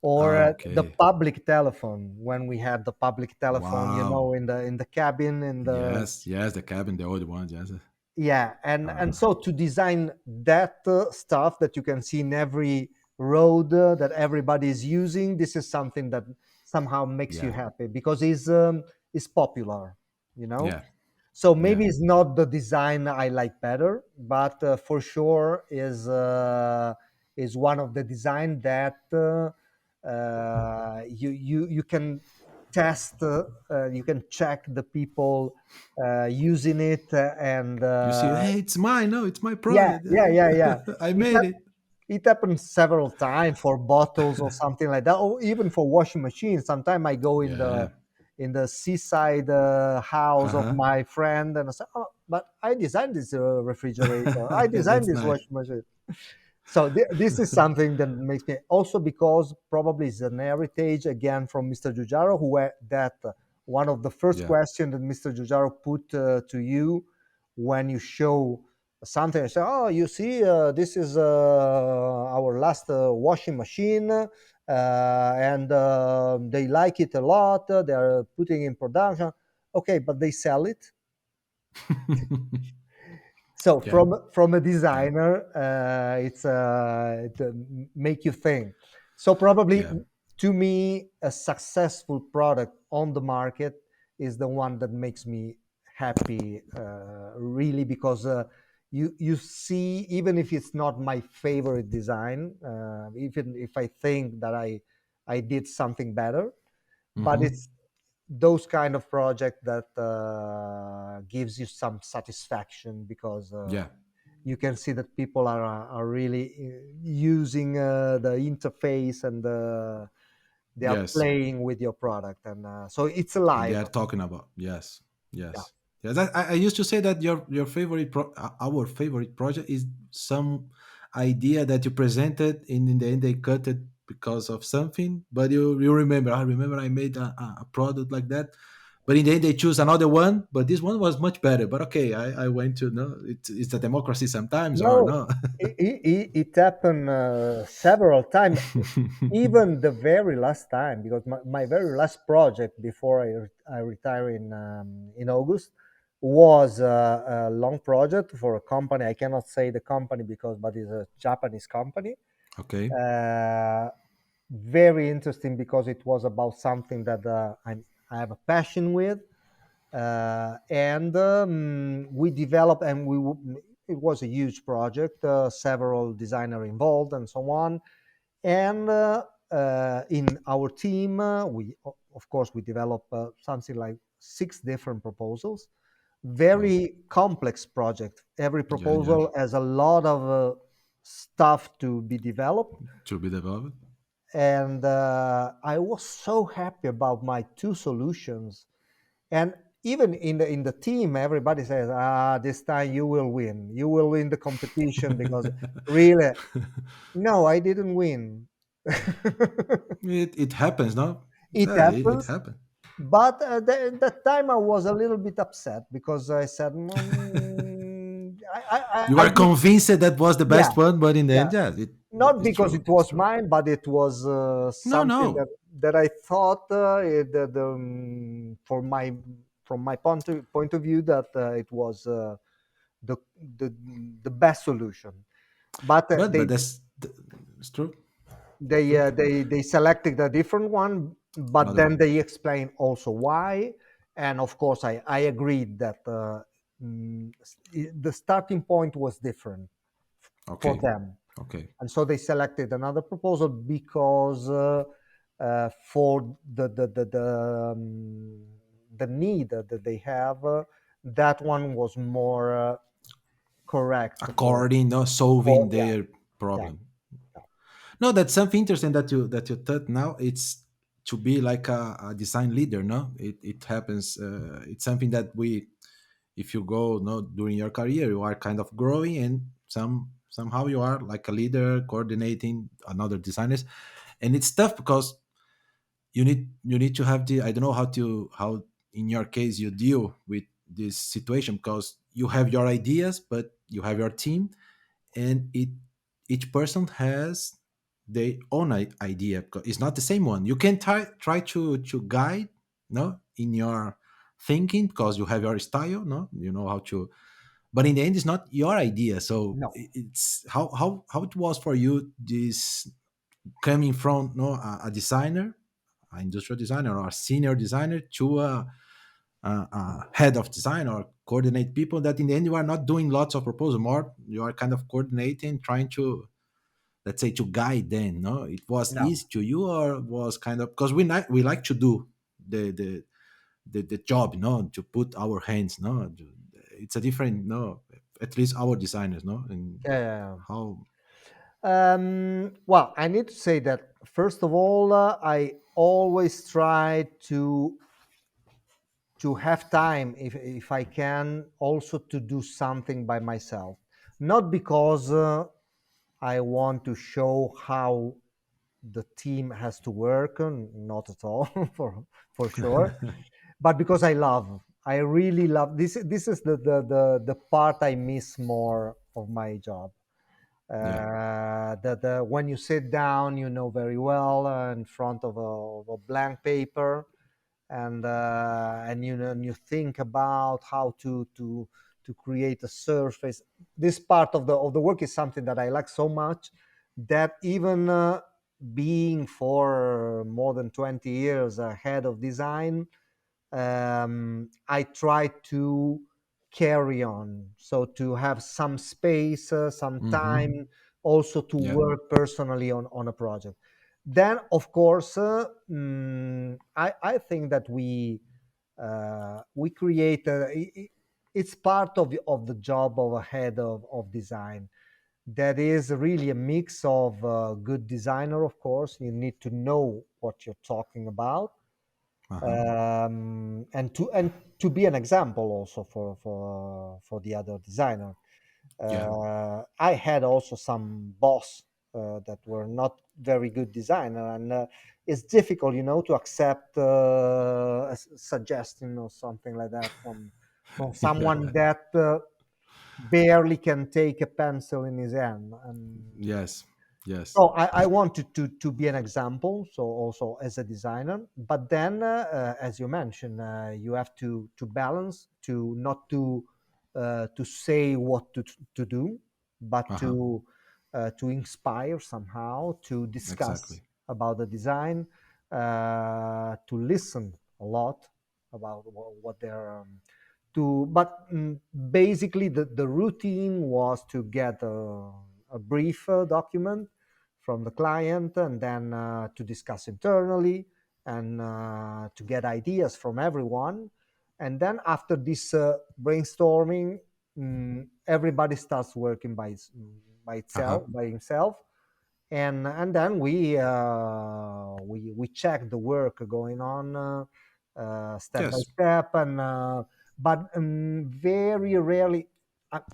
or Ah, the okay. public telephone when we had the public telephone, Wow. in the cabin, in the. Yes, yes, the cabin, the old one, yes. Yeah, and Uh, so to design that stuff that you can see in every road that everybody is using, this is something that somehow makes you yeah, happy because it's popular, you know. yeah, So yeah. maybe it's not the design I like better, but for sure is one of the design that you can test, you can check the people using it, and You see, hey, it's mine. No, it's my yeah, project. yeah, yeah, yeah. I It made hap- it. it happens several times for bottles or something like that, or even for washing machines. Sometimes I go Yeah. in the seaside Uh house of huh. my friend, and I say, "Oh, but I designed this refrigerator. I designed That's this nice. washing machine." So this is something that makes me also, because probably it's an heritage again from Mr. Giugiaro, that one of the first Yeah. questions that Mr. Giugiaro put to you when you show something. I say, "Oh, you see, this is our last washing machine, and they like it a lot. They are putting in production. Okay, but they sell it." So Yeah. from a Yeah. designer, make you think. So probably, Yeah. to me, a successful product on the market is the one that makes me happy, really, because you see, even if it's not my favorite design, even if I think that I did something better, but Mm-hmm. it's those kind of project that gives you some satisfaction, because Yeah. you can see that people are really using the interface, and they are Yes. playing with your product, and so it's And they alive. are talking about, yes, Yeah. yes, yes. I used to say that your favorite our favorite project is some idea that you presented, and in the end they cut it because of something, but you remember, I made a product like that, but in the end they choose another one, but this one was much better. But okay, I went to know it's a democracy sometimes, or No, no. it happened several times. Even the very last time, because my very last project before I retire in August, was a long project for a company. I cannot say the company because, but it's a Japanese company. Okay. Uh, Very interesting because it was about something that I have a passion with, and we developed, and it was a huge project, several designers involved, and so on. And in our team, of course we developed something like six different proposals, Wow. very complex project. Every Yeah, yeah. proposal has a lot of stuff to be developed, To be developed. and I was so happy about my two solutions. And even in the team, everybody says, "Ah, this time you will win. You will win the competition because really, no, I didn't win." It happens, no? It Yeah, it happens, happens. but that time I was a little bit upset because I said, You I are did, convinced that that was the yeah, best one, but in the yeah." end, yeah, Not it's because true. it It's was true. mine, but it was No, something no. that I thought, from my point of view, that it was the the the best solution. But But it's true. True. they selected a different one, but Another then one. they explained also why. And of course I agreed that the starting point was different for Okay. them, Okay. and so they selected another proposal because for the need that they have, that one was more correct According, no, for solving yeah, their yeah, problem. yeah. No, that's something interesting that you thought now. It's to be like a design leader. No, it happens. It's something that we, if you go no during your career, you are kind of growing, and somehow you are like a leader, coordinating another designers, and it's tough because you need to have the, I don't know how in your case you deal with this situation, because you have your ideas, but you have your team, and each person has their own idea, because it's not the same one. You can try to guide, no, in your thinking, because you have your style, no, you know how to, but in the end it's not your idea. So No, it's how it was for you, this coming from no a designer, an industrial designer or a senior designer, to a head of design or coordinate people, that in the end you are not doing lots of proposal, more you are kind of coordinating, trying to, let's say, to guide them. No, it was no. easy to you, or was kind of, because we like to do the job, no, to put our hands, no, it's a different, no, at least our designers, no, and Yeah. how. Well, I need to say that first of all, I always try to have time, if I can, also to do something by myself. Not because I want to show how the team has to work, not at all, for sure, but because I love. I really love this. This is the part I miss more of my job. Yeah. The when you sit down, you know very well, in front of a blank paper, and you know, and you think about how to create a surface. This part of the work is something that I like so much that even being for more than 20 years ahead of design, I try to carry on. So to have some space, some Mm-hmm. time, also to Yeah. work personally on a project. Then, of course, I think that we create. It's part of the job of a head of design. That is really a mix of good designer. Of course, you need to know what you're talking about, Uh-huh. and to be an example also for the other designer. Yeah. I had also some boss that were not very good designer, and it's difficult, you know, to accept a suggestion or something like that from someone Yeah. that barely can take a pencil in his hand. And Yes. Yes. So I wanted to be an example, so also as a designer. But then, as you mentioned, you have to balance, to not to say what to do, but Uh huh. to inspire somehow, to discuss Exactly. about the design, to listen a lot about what they're to. But basically, the routine was to get a brief document from the client, and then to discuss internally, and to get ideas from everyone. And then after this brainstorming, everybody starts working by Uh huh. itself, by himself. And then we check the work going on, step by Yes. step. And but very rarely,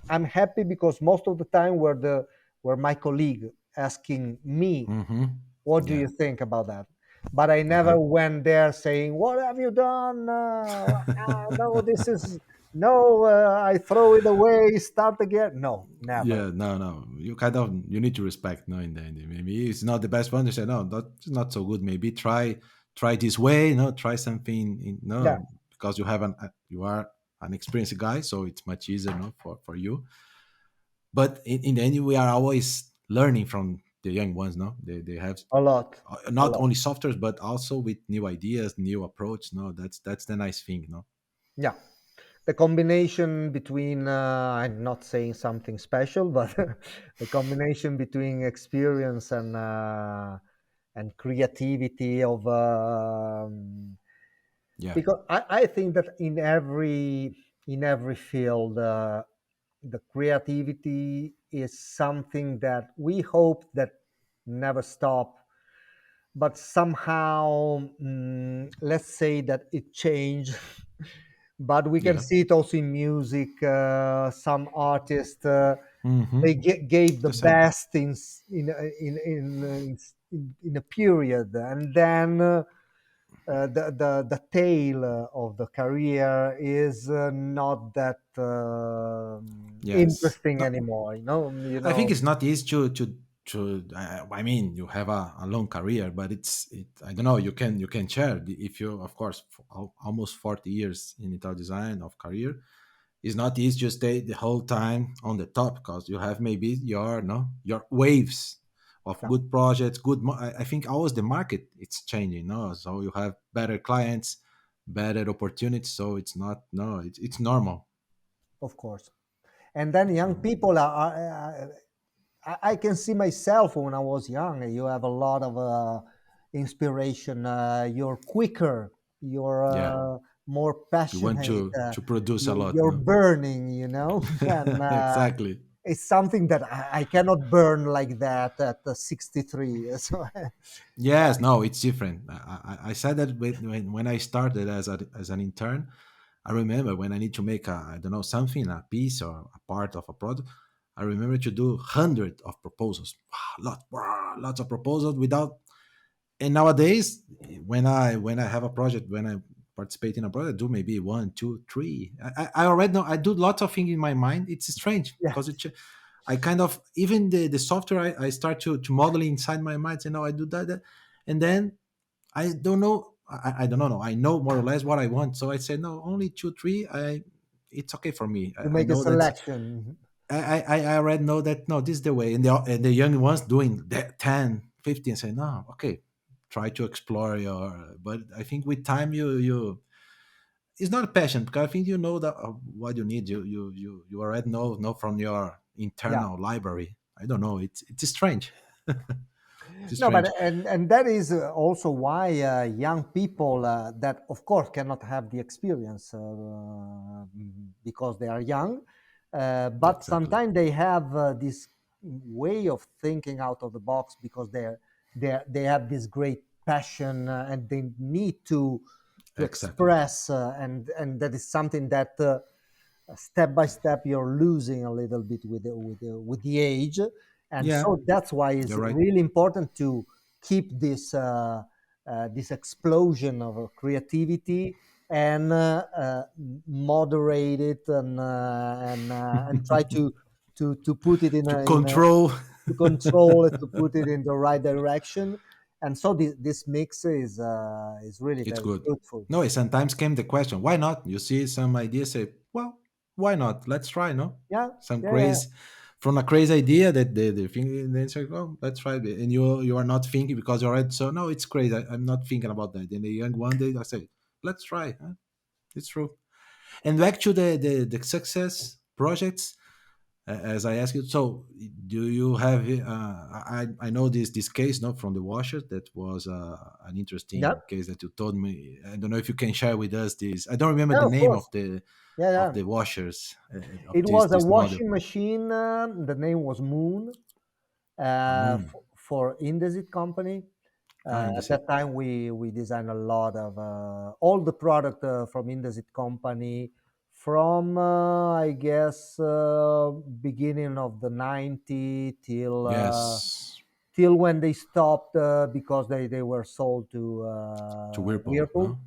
I'm happy because most of the time were my colleague asking me, Mm-hmm. what do Yeah. you think about that? But I Uh huh. never went there saying, what have you done? No, this is no, I throw it away, start again. No, never. Yeah, no, no. You kind of you need to respect. No, in the end, maybe it's not the best one. You say no, that's not so good. Maybe try this way. No, try something. Yeah, No, because you are an experienced guy, so it's much easier. No, for you. But in the end, we are always learning from the young ones. No, they have a lot, a not lot. only softwares but also with new ideas, new approach. No, that's the nice thing. No. Yeah, the combination between I'm not saying something special, but the combination between experience and creativity of Yeah. because I think that in every field, the creativity is something that we hope that never stop, but somehow, let's say that it changed. But we can Yeah. see it also in music. Some artists, Mm-hmm. they gave the The same. best in a period, and then the tail of the career is not that Yes. interesting No, anymore. I think it's not easy to. I mean, you have a long career, but I don't know. You can share if you, of course, for almost 40 years in Ital design of career. It's not easy to stay the whole time on the top because you have maybe your no your waves of Yeah, good projects. I think always the market it's changing. No, so you have better clients, better opportunities. So it's not no, it's normal. of course. And then young So people I can see myself when I was young. You have a lot of inspiration. You're quicker. You're yeah, more you want passionate. to produce a lot. You're No. burning, and Exactly. it's something that I cannot burn like that at 63. So, Yes, no, it's different. I said that when I started as an intern. I remember when I need to make I don't know something, a piece or a part of a product. I remember to do hundreds of proposals, lots of proposals without. And nowadays, when I have a project, when I participate in a project, I do maybe one, two, three. I already know I do lots of things in my mind. It's strange yeah, because I kind of even the software I start to model inside my mind. Say no, I do that, and then I don't know. I don't know. I know more or less what I want. So I say no, only two, three. It's okay for me. you I make a know that. selection. I already know that. No, this is the way. And the young ones doing that 10, 15 say no. Okay, try to explore your. But I think with time you it's not a passion because I think you know that what you need. You already know from your Yeah. internal library. I don't know. It's strange. It's No, but strange. and that is also why young people that of course cannot have the experience because they are young, Yeah, but exactly. sometimes they have this way of thinking out of the box because they have this great passion, and they need to Exactly. express, and that is something that step by step you're losing a little bit with the age. And Yeah, so that's why it's you're right. really important to keep this explosion of creativity, and moderate it, and try to put it in To a control. to control it, to put it in the right direction. And so this mix is really It's very good. fruitful. No, sometimes came the question, why not? You see some ideas, say, well, why not? Let's try, no? Yeah, Some yeah, yeah. crazy, from a crazy idea that they think, and then say, oh, let's try it. And you are not thinking because you're already, so no, it's crazy. I'm not thinking about that. And the young one day, I say, let's try. Huh? It's true. And back to the success projects, as I ask you, so do you have? I know this case, not from the washers. That was an Yeah, interesting case that you told me. I don't know if you can share with us this. I don't remember yeah, the of name course. Yeah, of yeah. the washers of It was a this model. washing machine. The name was Moon, Moon. for Indesit company. Ah, in the At seat. that time, we designed a lot of all the product from Indesit company from I guess beginning of the 90 Yes, till when they stopped because they were sold to to Whirlpool. Whirlpool. No,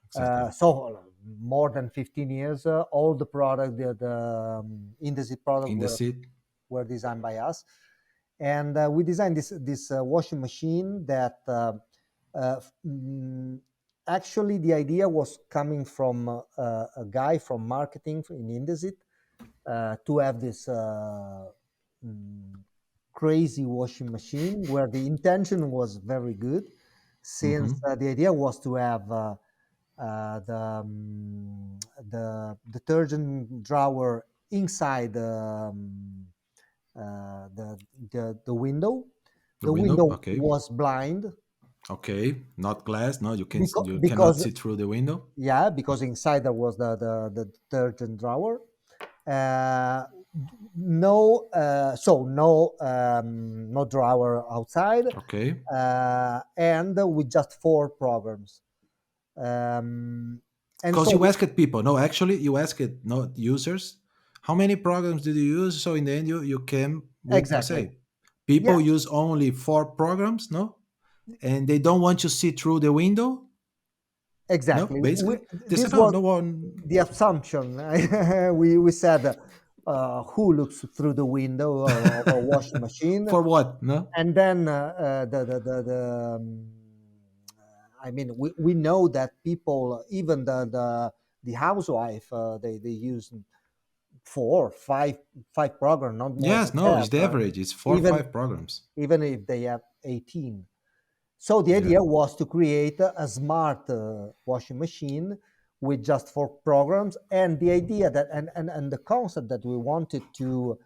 exactly. So more than 15 years, all the product, the Indesit product In the seat. were designed by us, and we designed this washing machine that uh, mm, actually the idea was coming from a guy from marketing in Indesit to have this mm, crazy washing machine where the intention was very good since Mm-hmm. the idea was to have the detergent drawer inside the window. The The window. window Okay. was blind Okay. Not glass. No, you cannot because see through the window. yeah, because inside there was the detergent drawer. Uh, no, so no drawer outside, Okay. and with just four programs. Um, and Because so you asked people. No, actually, you asked not users. How many programs did you use? So in the end, you came with exactly, say people yeah, use only 4 programs. No, and they don't want to see through the window. No, exactly. basically they said This no, was no one. the assumption. We said, who looks through the window of a washing machine? For what? No. And then I mean, we know that people, even the housewife, they use four, five programs, not more Yes, than no. that. It's the average. It's four or Even five programs. even if they have 18. So the Yeah. idea was to create a smart washing machine with just four programs, and the idea that and the concept that we wanted to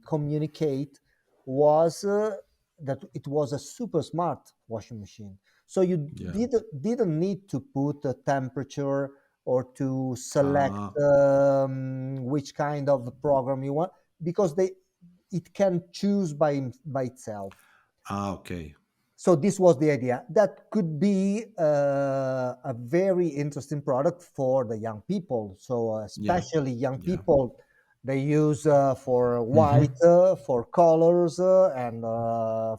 communicate was that it was a super smart washing machine. So you Yeah. didn't need to put a temperature or to select Ah. which kind of program you want because it can choose by itself. Ah. Okay. So this was the idea. That could be a very interesting product for the young people. So Yeah. especially young Yeah. people, they use for white, Mm-hmm. for colors, and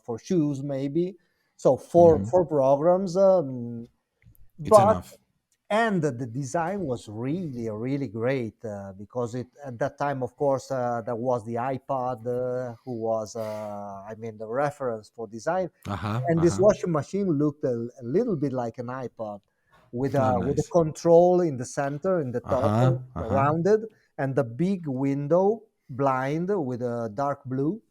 for shoes maybe. So Mm-hmm. four programs, It's but enough. and the design was really great because it at that time, of course, there was the iPod, who was I mean the reference for design, Uh huh. and Uh this huh. washing machine looked a little bit like an iPod Ah, with a nice. control in the center, in the Uh top, huh. Uh huh. rounded, and the big window blind with a dark blue,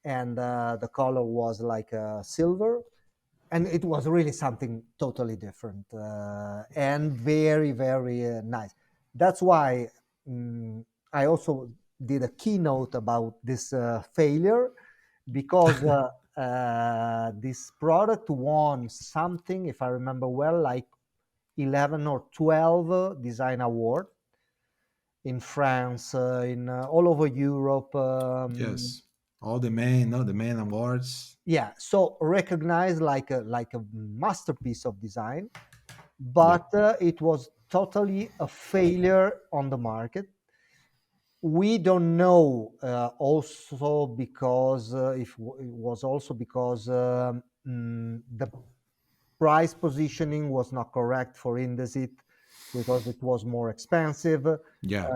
and the color was like silver, and it was really something totally different and very nice. That's why I also did a keynote about this failure because this product won something, if I remember well, like 11 or 12 design award in France, in all over Europe. Yes. All the main, no, the main awards. Yeah, so recognized like a masterpiece of design, Yeah. but it was totally a failure on the market. We don't know also because if it was also because the price positioning was not correct for Indesit. because it was more expensive. Yeah.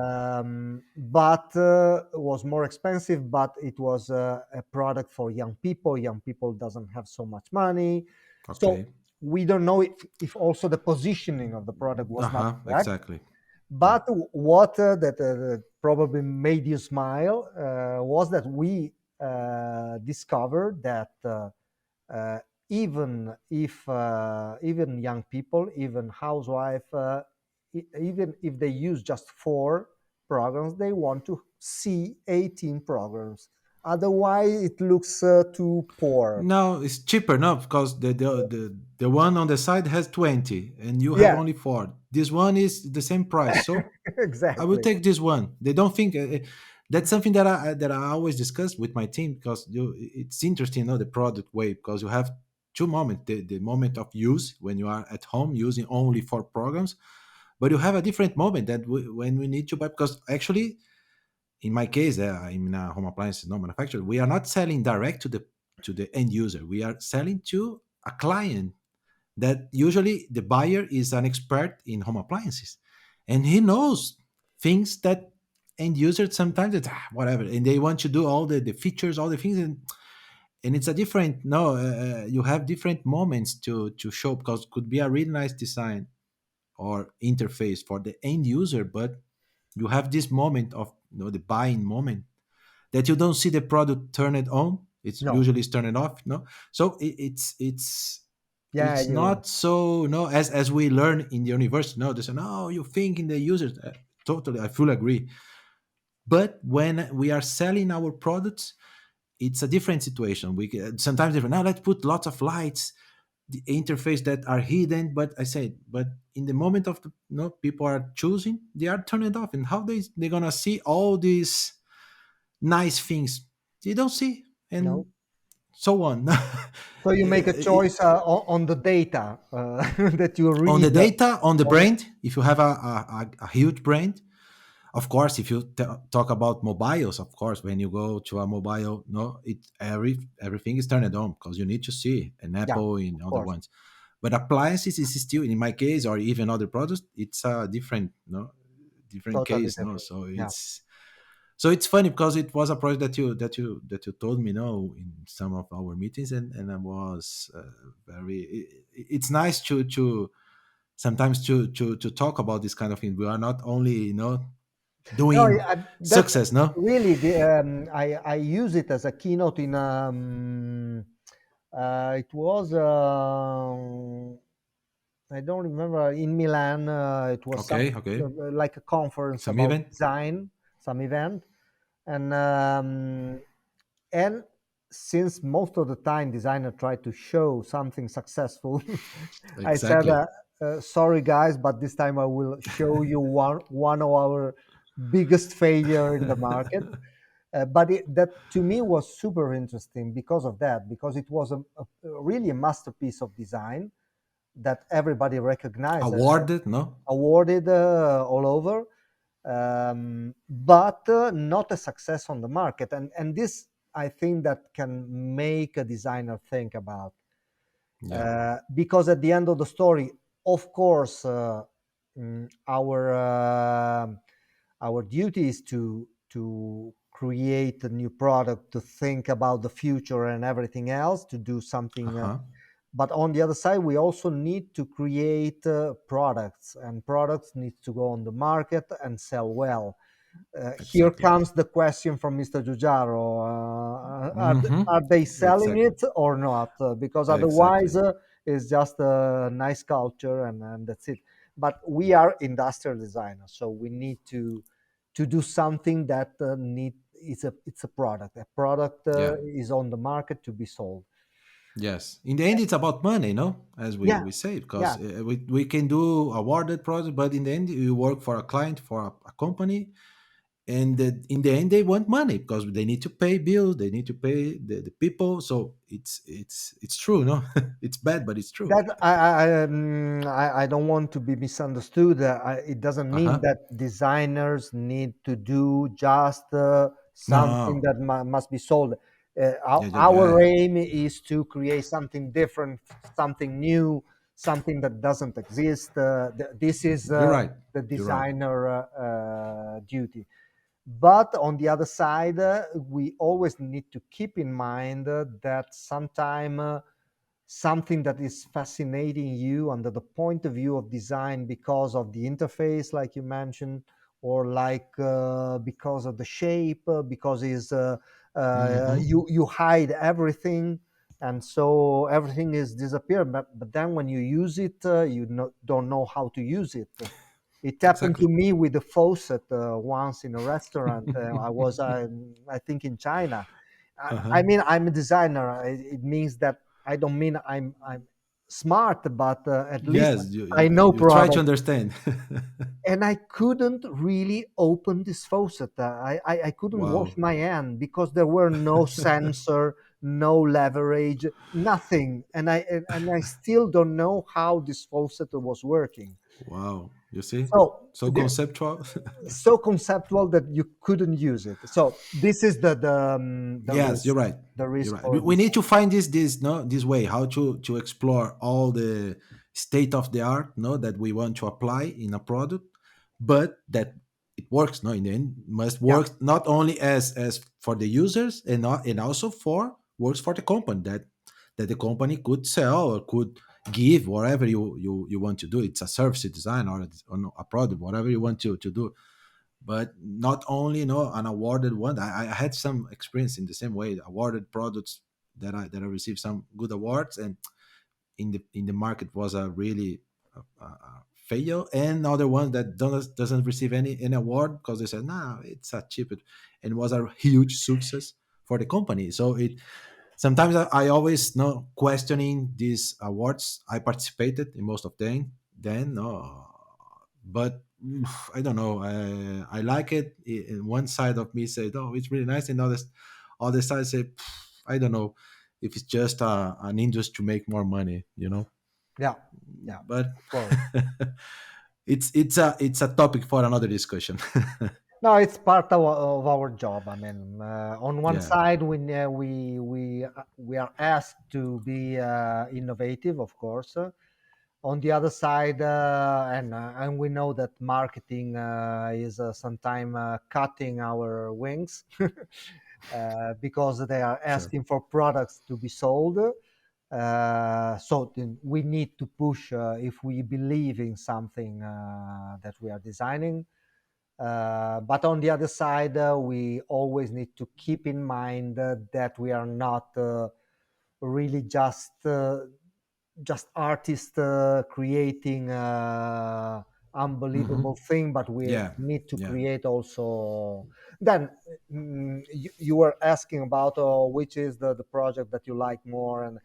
But it was more expensive, but it was a product for young people. Young people doesn't have so much money, so Okay. we don't know if also the positioning of the product was not Uh-huh. correct. Exactly. Yeah. But what that probably made you smile was that we discovered that uh, even young people, even housewife, even if they use just four programs, they want to see 18 programs. Otherwise, it looks too poor. No, it's cheaper, no, because the one on the side has 20 and you have Yeah, only 4. This one is the same price. So I will exactly. take this one. They don't think that's something that I always discuss with my team, because it's interesting, the product way, because you have two moments: the moment of use when you are at home using only 4 programs, but you have a different moment that when we need to buy, because actually in my case, I'm in a home appliance no manufacturer. We are not selling direct to the end user. We are selling to a client that usually the buyer is an expert in home appliances, and he knows things that end users sometimes it's whatever, and they want to do all the features, all the things, and it's a different no. You have different moments to show, because it could be a really nice design or interface for the end user, but you have this moment of the buying moment that you don't see the product turn it on. It's No. usually it's turned off. No, so Yeah, it's you. not so no as we learn in the university. No, they say no, you think in the users. Totally, I fully agree. But when we are selling our products, it's a different situation. We sometimes different. Now let's put lots of lights, the interface that are hidden. But I said, but in the moment of the people are choosing, they are turned it off. And how they're gonna see all these nice things they don't see, and No. so on. So you make a choice on the data that you On the read. data, on the On the, brand, if you have a huge brand, of course, if you talk about mobiles, of course, when you go to a mobile, no, everything is turned on, because you need to see an yeah, Apple in of other course, ones. But appliances is still, in my case, or even other products, it's a different, different totally case, no. different. Yeah. So it's funny, because it was a project that you told me no in some of our meetings, and I was very. It's nice to sometimes to talk about this kind of thing. We are not only No, doing that's success, no. really I use it as a keynote in it was I don't remember in Milan. It was some Okay, okay, like a conference some about event. design, some event, and and since most of the time designer try to show something successful, I said, Exactly. "Sorry guys, but this time I will show you one of our biggest failure in the market." But that to me was super interesting because of that, because it was really a masterpiece of design that everybody recognized, Awarded, no. awarded all over, but not a success on the market. And this, I think, that can make a designer think about, Yeah. because at the end of the story, of course, our duty is to create a new product, to think about the future and everything else, to do something. Uh-huh. But on the other side, we also need to create products, and products need to go on the market and sell well. Here Exactly. comes the question from Mr. Giugiaro. Mm-hmm. Are they selling Exactly. it or not? Because otherwise, Exactly. it's just a nice culture, and that's it. But we are industrial designers, so we need to do something that it's a product. A product Yeah. is on the market to be sold. Yes. In the end, it's about money, no? As we, Yeah, we say, because yeah. we can do awarded project, but in the end, you work for a client, for a company, and in the end, they want money, because they need to pay bills, they need to pay the people. So it's true, no? It's bad, but it's true. That I don't want to be misunderstood. It doesn't Uh mean huh. that designers need to do just something No. that must be sold. Yeah, yeah, Our yeah. aim is to create something different, something new, something that doesn't exist. This is You're right. the You're right. designer duty. But on the other side, we always need to keep in mind that sometime something that is fascinating you under the point of view of design because of the interface, like you mentioned, or like because of the shape, because is Hmm. you hide everything, and so everything is disappear. But then when you use it, you don't know how to use it. It happened to Exactly. me with the faucet once in a restaurant. I was, I think, in China. Uh-huh. I mean, I'm a designer. It means that I don't mean I'm smart, but at least Yes, you, I you know you try to product. understand. And I couldn't really open this faucet. I couldn't wash Wow. my hand because there were no sensor, no leverage, nothing. And I still don't know how this faucet was working. Wow. You see? So So conceptual. so conceptual that you couldn't use it. So this is Yes, you're right. the You're risk right. We for we need design. to find this no this way how to explore all the state of the art no that we want to apply in a product, but that it works. No, in the end, must Yeah, work not only as for the users and not, and also for works for the company that the company could sell or could give whatever you want to do. It's a service design or no, a product, whatever you want to do, but not only an awarded one. I had some experience in the same way, awarded products that I received some good awards, and in the market was a really fail, and other ones that doesn't receive any award because they said nah, it's a cheap, and it was a huge success for the company. So it sometimes I always know questioning these awards. I participated in most of them then, no, but I don't know. I like it. And one side of me said, "Oh, it's really nice," and other side said, "I don't know if it's just an industry to make more money, you know." yeah, yeah. But Of course. it's a topic for another discussion. No, it's part of our job. I mean, on one Yeah, side, we are asked to be innovative, of course. On the other side, and we know that marketing is sometimes cutting our wings because they are sure. asking for products to be sold. So then we need to push if we believe in something that we are designing. But on the other side, we always need to keep in mind that we are not really just artists creating Hmm. unbelievable thing, but we Yeah, need to yeah. create also. Then you were asking about which is the project that you like more, and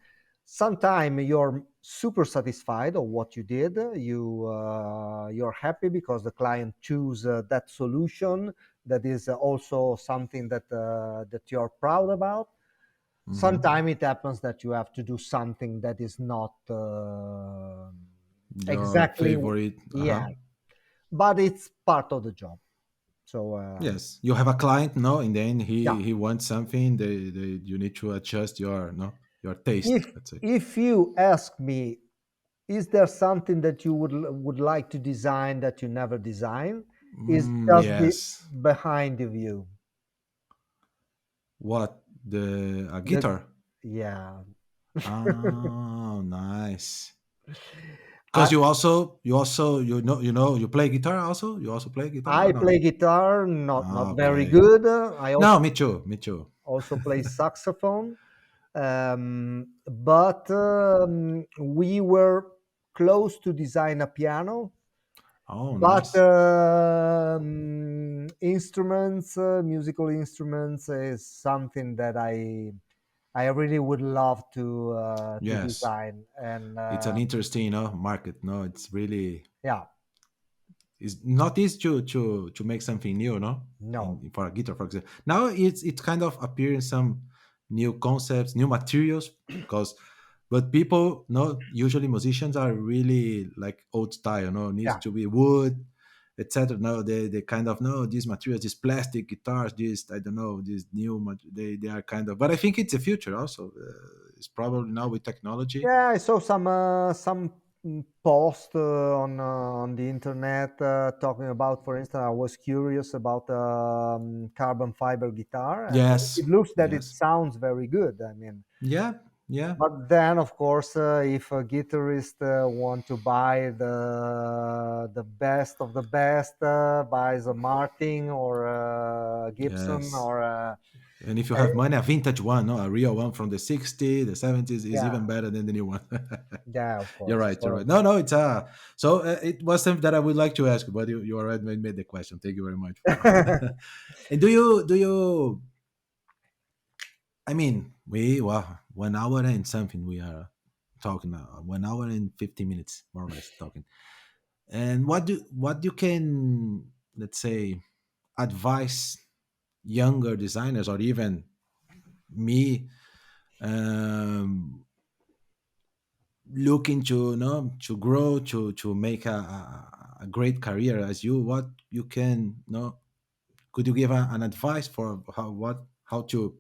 sometime you're super satisfied of what you did. You're happy because the client choose that solution. That is also something that you're proud about. Hmm. Sometimes it happens that you have to do something that is not Your exactly, favorite? Uh-huh. yeah, but it's part of the job. So Yes, you have a client, no? In the end, yeah, he wants something. You need to adjust your no your taste. if Let's say. if you ask me, is there something that you would like to design that you never design? Is just Yes. behind the view. What the a The guitar? Yeah. Oh, nice. Because I you play guitar also. You also play guitar or I no? play guitar, not very Okay. good. I No, also me too. Me too. play saxophone. But we were close to design a piano, Oh, but nice. instruments, musical instruments, is something that I really would love to Yes, design. And it's an interesting, market. No, it's really yeah, it's not easy to make something new, no, no, for a guitar, for example. Now it's kind of appearing some new concepts, new materials, because but people, no, usually musicians are really like old style, no, needs yeah. to be wood, etc. No, they kind of know these materials, these plastic guitars, this I don't know, these they are kind of, but I think it's the future also. It's probably now with technology. Yeah, I saw some post on the internet talking about, for instance, I was curious about carbon fiber guitar, and Yes, it looks that it yes, sounds very good. I mean, yeah, yeah, but then, of course, if a guitarist want to buy the best of the best, buys a Martin or a Gibson yes. or a, And if you uh, have money, a vintage one, no, a real one from the 60s, the 70s is yeah, even better than the new one. yeah, of You're course. right. You're right. So, No, no, it's so it was something that I would like to ask, but you already made the question. Thank you very much for that. And do you? I mean, we well 1 hour and something we are talking now. 1 hour and 50 minutes, more or less talking. And what you can, let's say, advise younger designers or even me, um, looking to, to grow, to make a great career as you, what you can, could you give an advice for how to,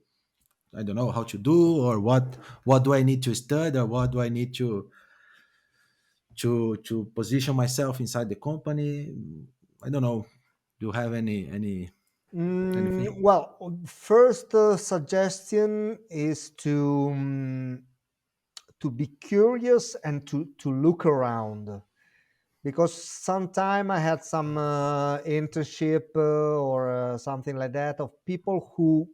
I don't know, how to do, or what do I need to study, or what do I need to position myself inside the company? I don't know. Do you have anything? well, first suggestion is to be curious and to look around, because sometime I had some internship or something like that of people who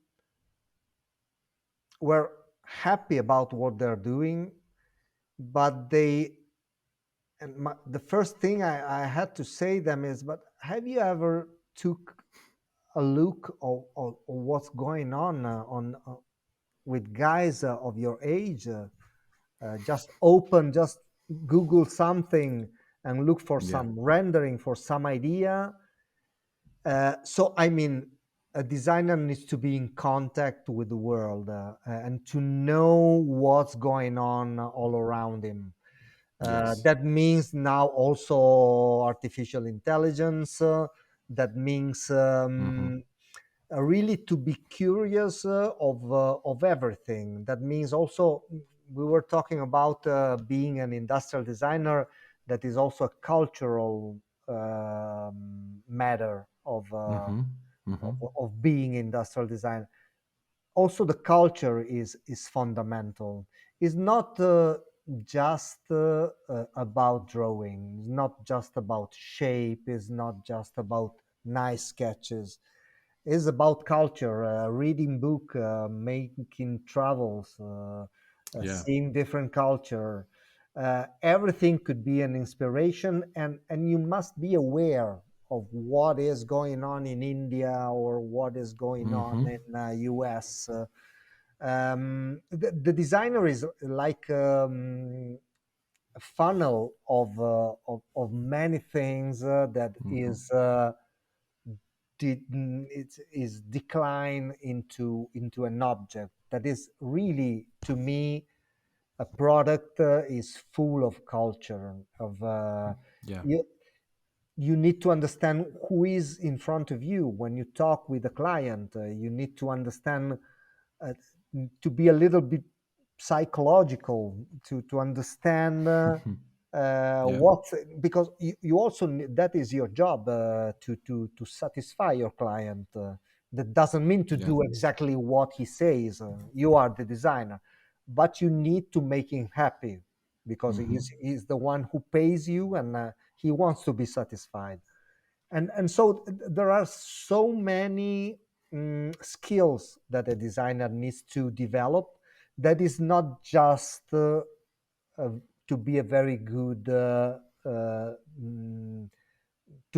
were happy about what they're doing, but the first thing I had to say them is, but have you ever took a look of what's going on with guys of your age? Just open, just Google something and look for Yeah. some rendering, for some idea. So, I mean, a designer needs to be in contact with the world and to know what's going on all around him. Yes. That means now also artificial intelligence. That means Mm-hmm. really to be curious of everything. That means also we were talking about being an industrial designer. That is also a cultural matter Mm-hmm. Mm-hmm. of being industrial design. Also, the culture is fundamental. It's not just about drawing. It's not just about shape. It's not just about nice sketches. It's about culture, reading book, making travels, Yeah. seeing different culture. Everything could be an inspiration, and you must be aware of what is going on in India or what is going on Mm-hmm. in US. The designer is like a funnel of many things that Mm-hmm. is it is decline into an object that is really, to me, a product is full of culture of Yeah. you you need to understand who is in front of you when you talk with a client. You need to understand, uh, to be a little bit psychological, to understand Yeah. what, because you also that is your job to satisfy your client. That doesn't mean to Yeah. do exactly what he says. You are the designer, but you need to make him happy, because Mm-hmm. he's the one who pays you, and he wants to be satisfied. And so there are so many skills that a designer needs to develop. That is not just uh, to be a very good to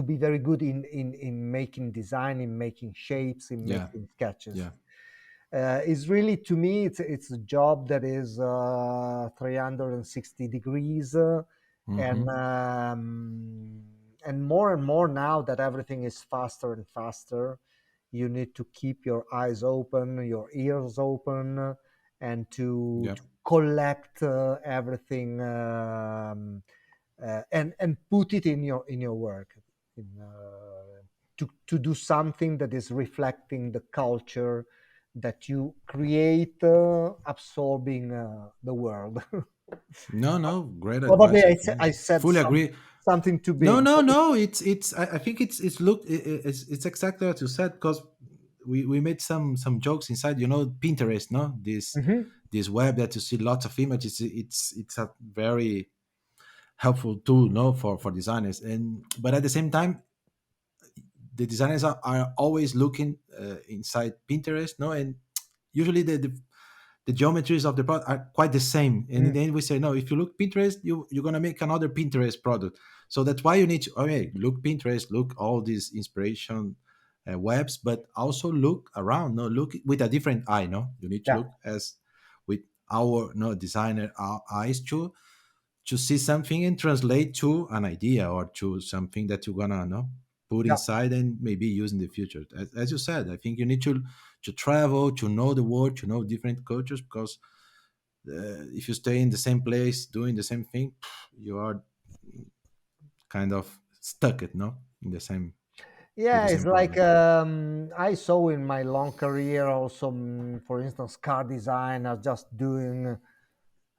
be very good in making design, in making shapes, in Yeah. making sketches. Yeah. Is really, to me, it's a job that is 360 degrees, and Mm-hmm. more and more now that everything is faster and faster. You need to keep your eyes open, your ears open, and to Yeah. collect everything, and put it in your work, to do something that is reflecting the culture that you create, absorbing the world. No, no, great Probably advice. I think I said fully agree. something too No, big. no, no. It's. I think it's look. It's exactly what you said because we made some jokes inside. You know, Pinterest. No, Hmm. this web that you see lots of images. It's a very helpful tool. No, for designers. And but at the same time, the designers are always looking inside Pinterest. No, and usually the geometries of the product are quite the same. And in Mm, the end, we say, no, if you look Pinterest, you're going to make another Pinterest product. So that's why you need to, okay, look Pinterest, look all these inspiration webs, but also look around, no, look with a different eye, no? You need to yeah, look as with our no designer our eyes to see something and translate to an idea or to something that you're gonna no put yeah. inside and maybe use in the future. As you said, I think you need to travel, to know the world, to know different cultures, because if you stay in the same place doing the same thing, you are kind of stuck it no in the same with Yeah, the it's same like problem. I saw in my long career also, for instance, car designers just doing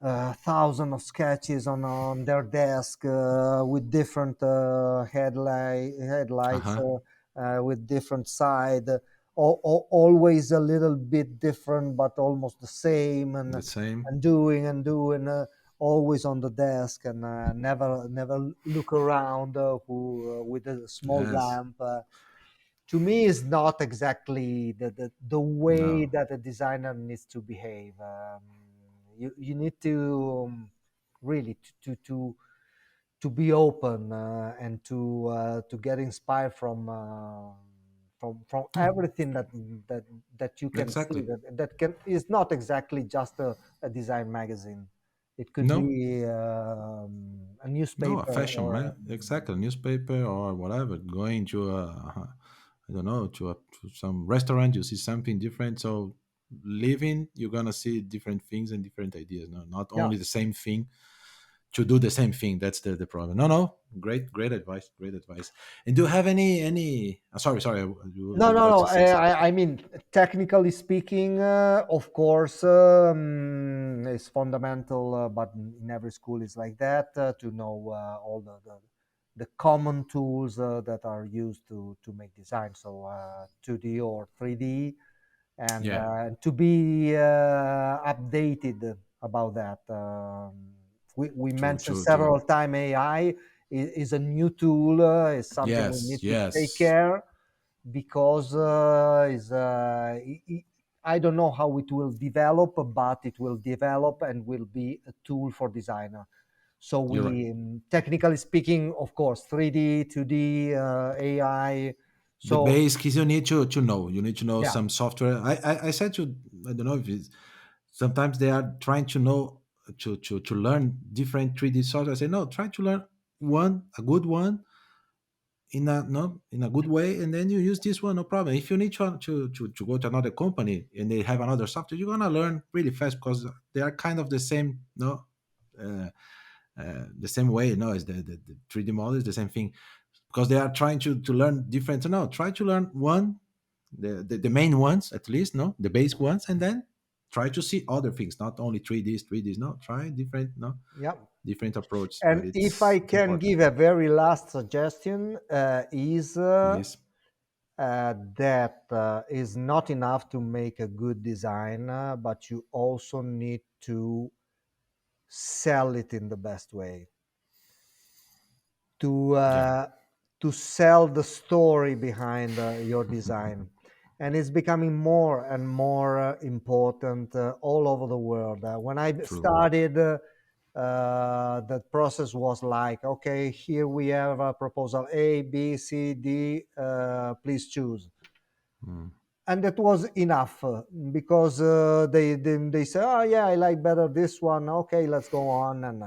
thousand of sketches on their desk with different headlights Uh-huh. with different side, always a little bit different, but almost the same, The same. and doing always on the desk and never look around who with a small Yes. lamp. To me is not exactly the way No. that a designer needs to behave. You need to really to be open and to get inspired from Yeah, everything that that you can see exactly. that can is not exactly just a design magazine. It could No. be a No, a newspaper fashion, or right? Exactly. Newspaper or whatever. Going to I don't know, to some restaurant, you see something different. So living, you're gonna see different things and different ideas. No, not yeah. only the same thing to do the same thing. That's the problem. No, no. Great advice. Great advice. And do you have any? Sorry. You No, would no, like no. to say something? I mean, technically speaking, of course, it's fundamental, but in every school is like that to know all the common tools that are used to make design. So 2D or 3D, and Yeah. to be updated about that. We mentioned To. several times AI is a new tool, is something we Yes. need to take Yes. care because I don't know how it will develop, but it will develop and will be a tool for designer. So You're right. we, technically speaking, of course, 3D, 2D, AI. The So base keys you need to know. You need to know yeah, some software. I said to I don't know if it's sometimes they are trying to know to learn different 3D software. I say no, try to learn one, a good one in a no in a good way, and then you use this one, no problem. If you need to go to another company and they have another software, you're gonna learn really fast because they are kind of the same, no, uh, the same way, no, as the 3D model is the same thing because they are trying to learn different. No, try to learn one, the main ones at least, no, the base ones, and then try to see other things, not only 3Ds. No, try different, no, yeah. different approach, but And if I it's can important. give a very last suggestion, is Please. that is not enough to make a good design, but you also need to sell it in the best way. To Yeah, sell the story behind your design, and it's becoming more and more important all over the world. When I true. started, the process was like, okay, here we have a proposal A, B, C, D. Please choose, Mm, and that was enough because they say, oh yeah, I like better this one. Okay, let's go on. And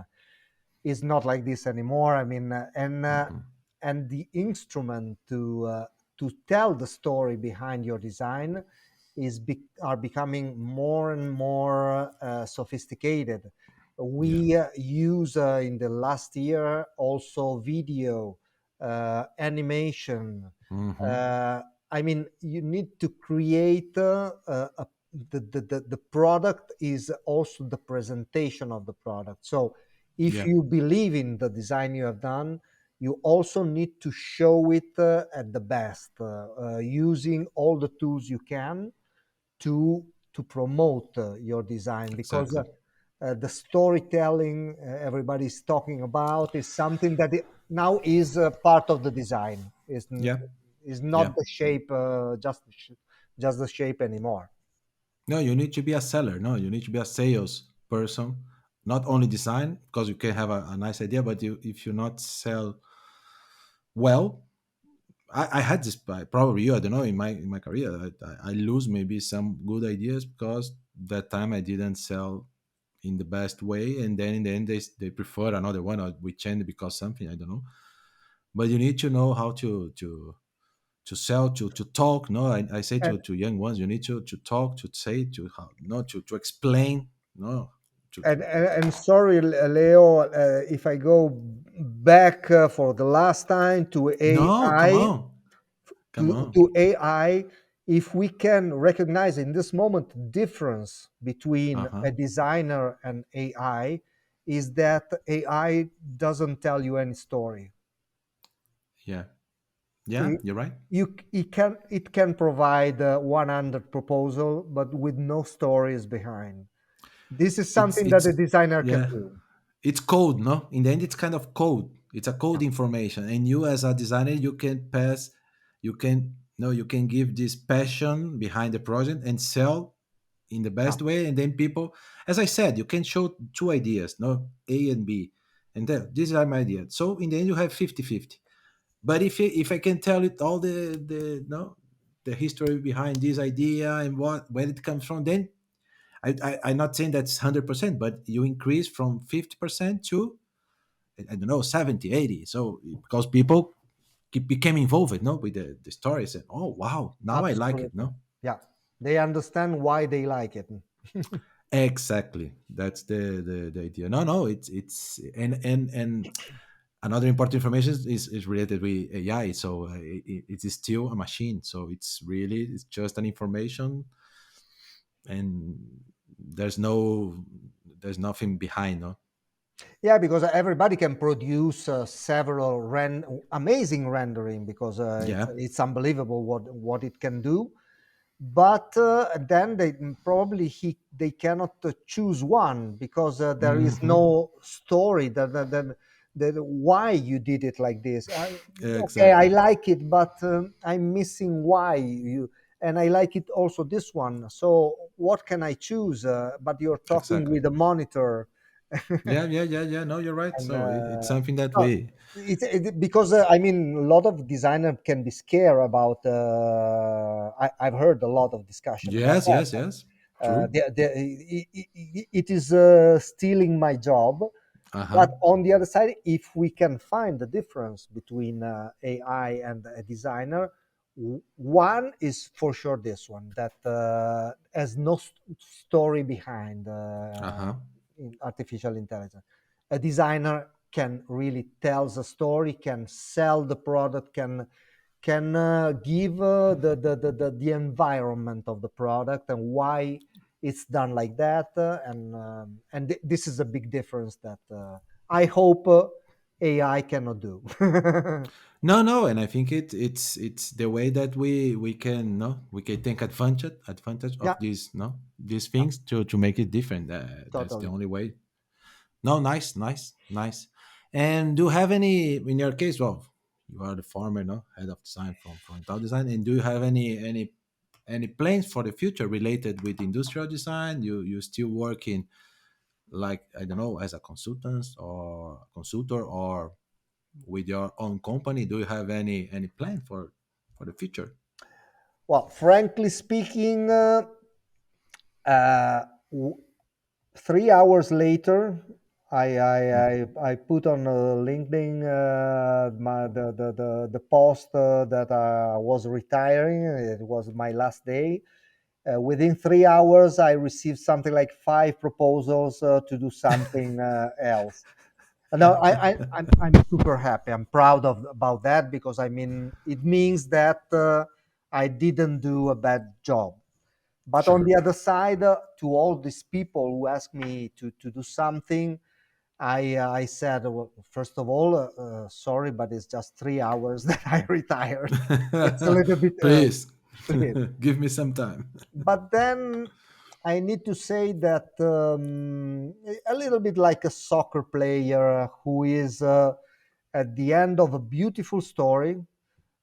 is not like this anymore. I mean, mhm. and the instrument to tell the story behind your design are becoming more and more sophisticated. Yeah. We use in the last year also video, animation. Hmm. Uh, I mean, you need to create the product is also the presentation of the product. So if Yeah, you believe in the design you have done, you also need to show it at the best, using all the tools you can to promote your design, because exactly. the storytelling everybody's talking about is something that now is part of the design. Yeah, Is yeah. not the shape, just the shape anymore. No, you need to be a seller. No, you need to be a sales person. Not only design, because you can have a nice idea, but if you not sell well, I had this probably you. I don't know in my career. I lose maybe some good ideas because that time I didn't sell in the best way, and then in the end they prefer another one, or we change because something I don't know. But you need to know how to sell, to talk. No, I say And to young ones, you need to talk, to say, to how, no, to explain, no, and sorry, Leo, if I go back for the last time to no, AI, come on, to AI, if we can recognize in this moment the difference between uh-huh, a designer and AI, is that AI doesn't tell you any story. yeah, yeah, It, you're right. it can provide 100 proposal, but with no stories behind. This is something that a It's designer can yeah, do. it's code, no, in the end it's kind of code, it's a code information, and you as a designer you can pass, you can no, you can give this passion behind the project and sell in the Yeah. best way, and then people, as I said, you can show two ideas, no, A and B, and then these are my ideas, so in the end you have 50-50. But if I can tell it all the no, the history behind this idea and what where it comes from, then I'm not saying that's 100%, but you increase from 50% to I don't know 70, 80. So because people became involved, no, with the stories, and oh wow, now I like it, Absolutely. no. Yeah. They understand why they like it. Exactly, that's the idea. No, no, it's and another important information is related with AI. So it is still a machine. So it's just an information, and there's nothing behind. No. Yeah, because everybody can produce several amazing rendering, because Yeah. it's unbelievable what it can do. But then probably they cannot choose one, because there is Hmm. no story that why you did it like this. Okay, I Exactly. like it, but I'm missing why you. And I like it also this one. So what can I choose? But you're talking Exactly. with a monitor. Yeah. Yeah. Yeah. Yeah. No, you're right. And So it's something that no, we. because I mean, a lot of designer can be scared about. I've heard a lot of discussion about Yes. that. Yes. Yes. True. It is stealing my job. Uh huh. But on the other side, if we can find the difference between AI and a designer, one is for sure this one that has no story behind Uh huh. in artificial intelligence. A designer can really tell the story, can sell the product, can give the environment of the product and why it's done like that, and this is a big difference that I hope AI cannot do. No, no, and I think it's the way that we can no we can take advantage Yeah, of these no these yeah, things to make it different. That's the totally. only way. No, nice, nice, nice. And do you have any in your case? Well, you are the former no head of design from Italdesign, and do you have any plans for the future related with industrial design? You still working like I don't know as a consultant or consultor or with your own company? Do you have any plan for the future? Well, frankly speaking, uh, w- 3 hours later, I put on LinkedIn the post that I was retiring. It was my last day. Within 3 hours, I received something like five proposals to do something else. No, I'm super happy. I'm proud of about that, because I mean it means that I didn't do a bad job. But on Sure. the other side, to all these people who ask me to do something, I said, well, first of all, sorry, but it's just 3 hours that I retired. It's a little bit early. Please, Please. give me some time. But then I need to say that a little bit like a soccer player who is at the end of a beautiful story,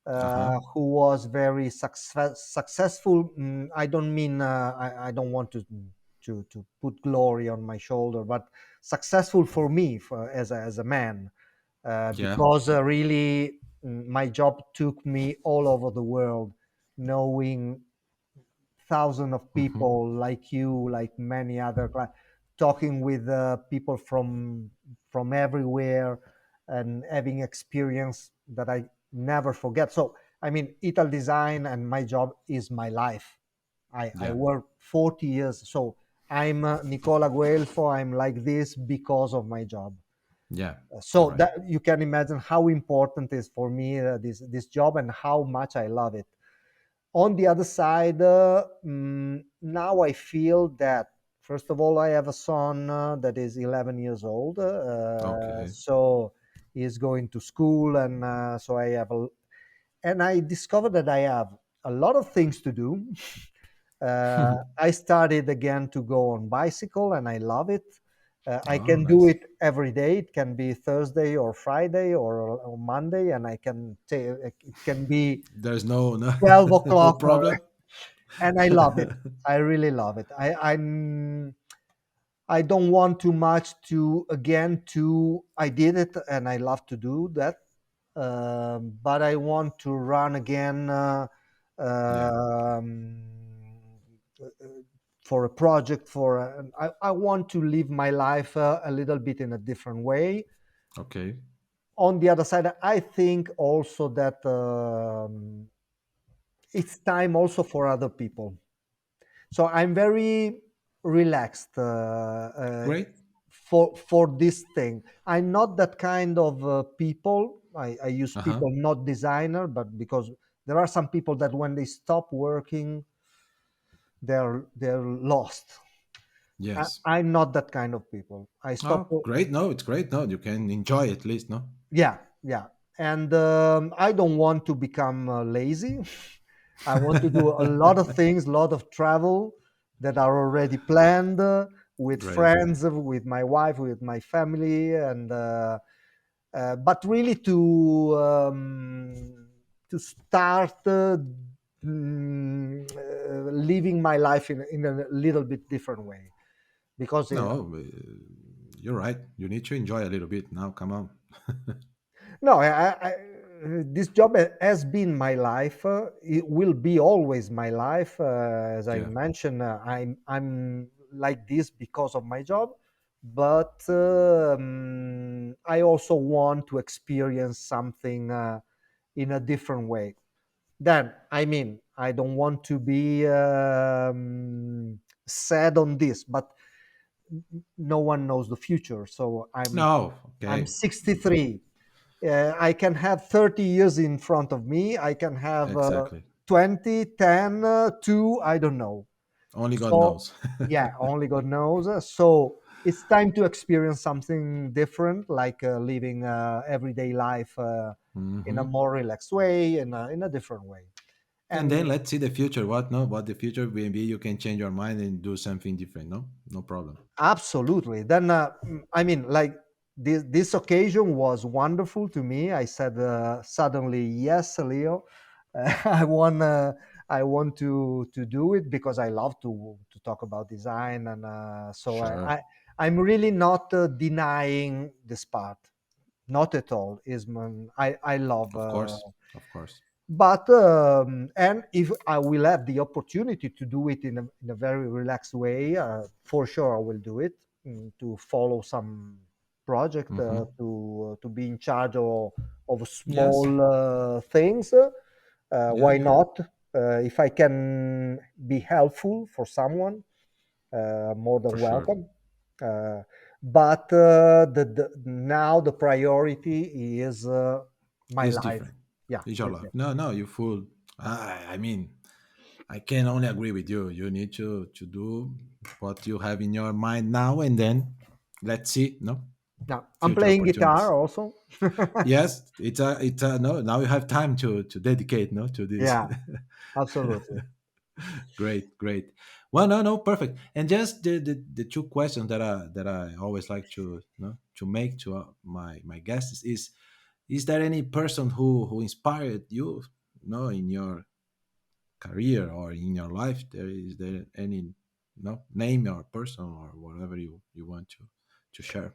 Uh huh. who was very successful. I don't mean I don't want to put glory on my shoulder, but successful for me as a man, Yeah. because really my job took me all over the world, knowing thousands of Hmm. people like you, like many other, talking with people from everywhere, and having experience that I never forget. So, I mean, Ital Design and my job is my life. I Yeah. work 40 years, so I'm Nicola Guelfo. I'm like this because of my job. Yeah. You're So right. that you can imagine how important it is for me, this job, and how much I love it. On the other side, now I feel that, first of all, I have a son that is 11 years old, Okay. so he is going to school, and so and I discovered that I have a lot of things to do. I started again to go on bicycle, and I love it. I Oh, can do nice. it every day. It can be Thursday or Friday or Monday, and I can take. It can be There's no 12 o'clock, no problem. and I love it. I really love it. I don't want too much to again to I did it and I love to do that, but I want to run again, Yeah. um, for a project. I want to live my life a little bit in a different way. Okay. On the other side, I think also that it's time also for other people. So I'm very relaxed Great. for this thing. I'm not that kind of people. I use Uh huh. people, not designer, but because there are some people that when they stop working, they're lost. Yes. I'm not that kind of people. I stop. Oh, great. No, it's great. No, you can enjoy at least. No. Yeah, yeah. And I don't want to become lazy. I want to do a lot of things, a lot of travel that are already planned, with Great. friends, with my wife, with my family, and but really to start living my life in a little bit different way, because No, you're right. You need to enjoy a little bit now. Come on. no, this job has been my life. It will be always my life. As I Yeah. mentioned, I'm like this because of my job, but I also want to experience something in a different way. Then, I mean, I don't want to be sad on this, but no one knows the future. So No. I'm Okay. 63. I can have 30 years in front of me. I can have Exactly. 20, 10, 2, I don't know. Only God So, knows. yeah, only God knows. So it's time to experience something different, like living everyday life in a Hmm. more relaxed way, in a different way. And And then let's see the future. What? No. What the future? Maybe you can change your mind and do something different. No. No problem. absolutely. Then, I mean, like this occasion was wonderful to me. I said suddenly, yes, Leo, I want I want to do it because I love to talk about design, and so Sure. I'm really not denying this part, not at all. I love. Of course. Of course. But and if I will have the opportunity to do it in a very relaxed way, for sure I will do it, to follow some project, Hmm. to be in charge of small Yes. things. Yeah. Why Yeah. not? If I can be helpful for someone, more For than sure. welcome. Uh, but now the priority is my It's life. different. Yeah, It's your is life. it? No. No. You fool. I mean, I can only agree with you. You need to do what you have in your mind now, and then let's see, no, Now, I'm future playing guitar opportunities. also. Yes, it's a no. Now you have time to dedicate, no, to this. Yeah, absolutely. Great, great. Well, no, no, perfect. And just the two questions that I always like to make to my guests is there any person who inspired you, in your career or in your life? There any name or person or whatever you want to share?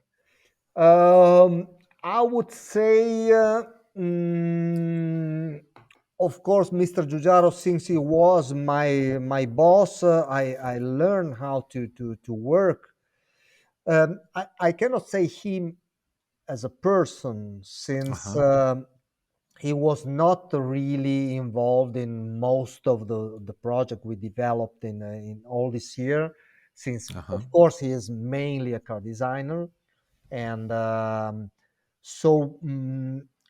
Um, I would say, mm, of course, Mr. Giugiaro, since he was my boss, I learned how to work. I cannot say him as a person, Uh since huh. he was not really involved in most of the project we developed in all this year, since Uh huh. of course he is mainly a car designer. And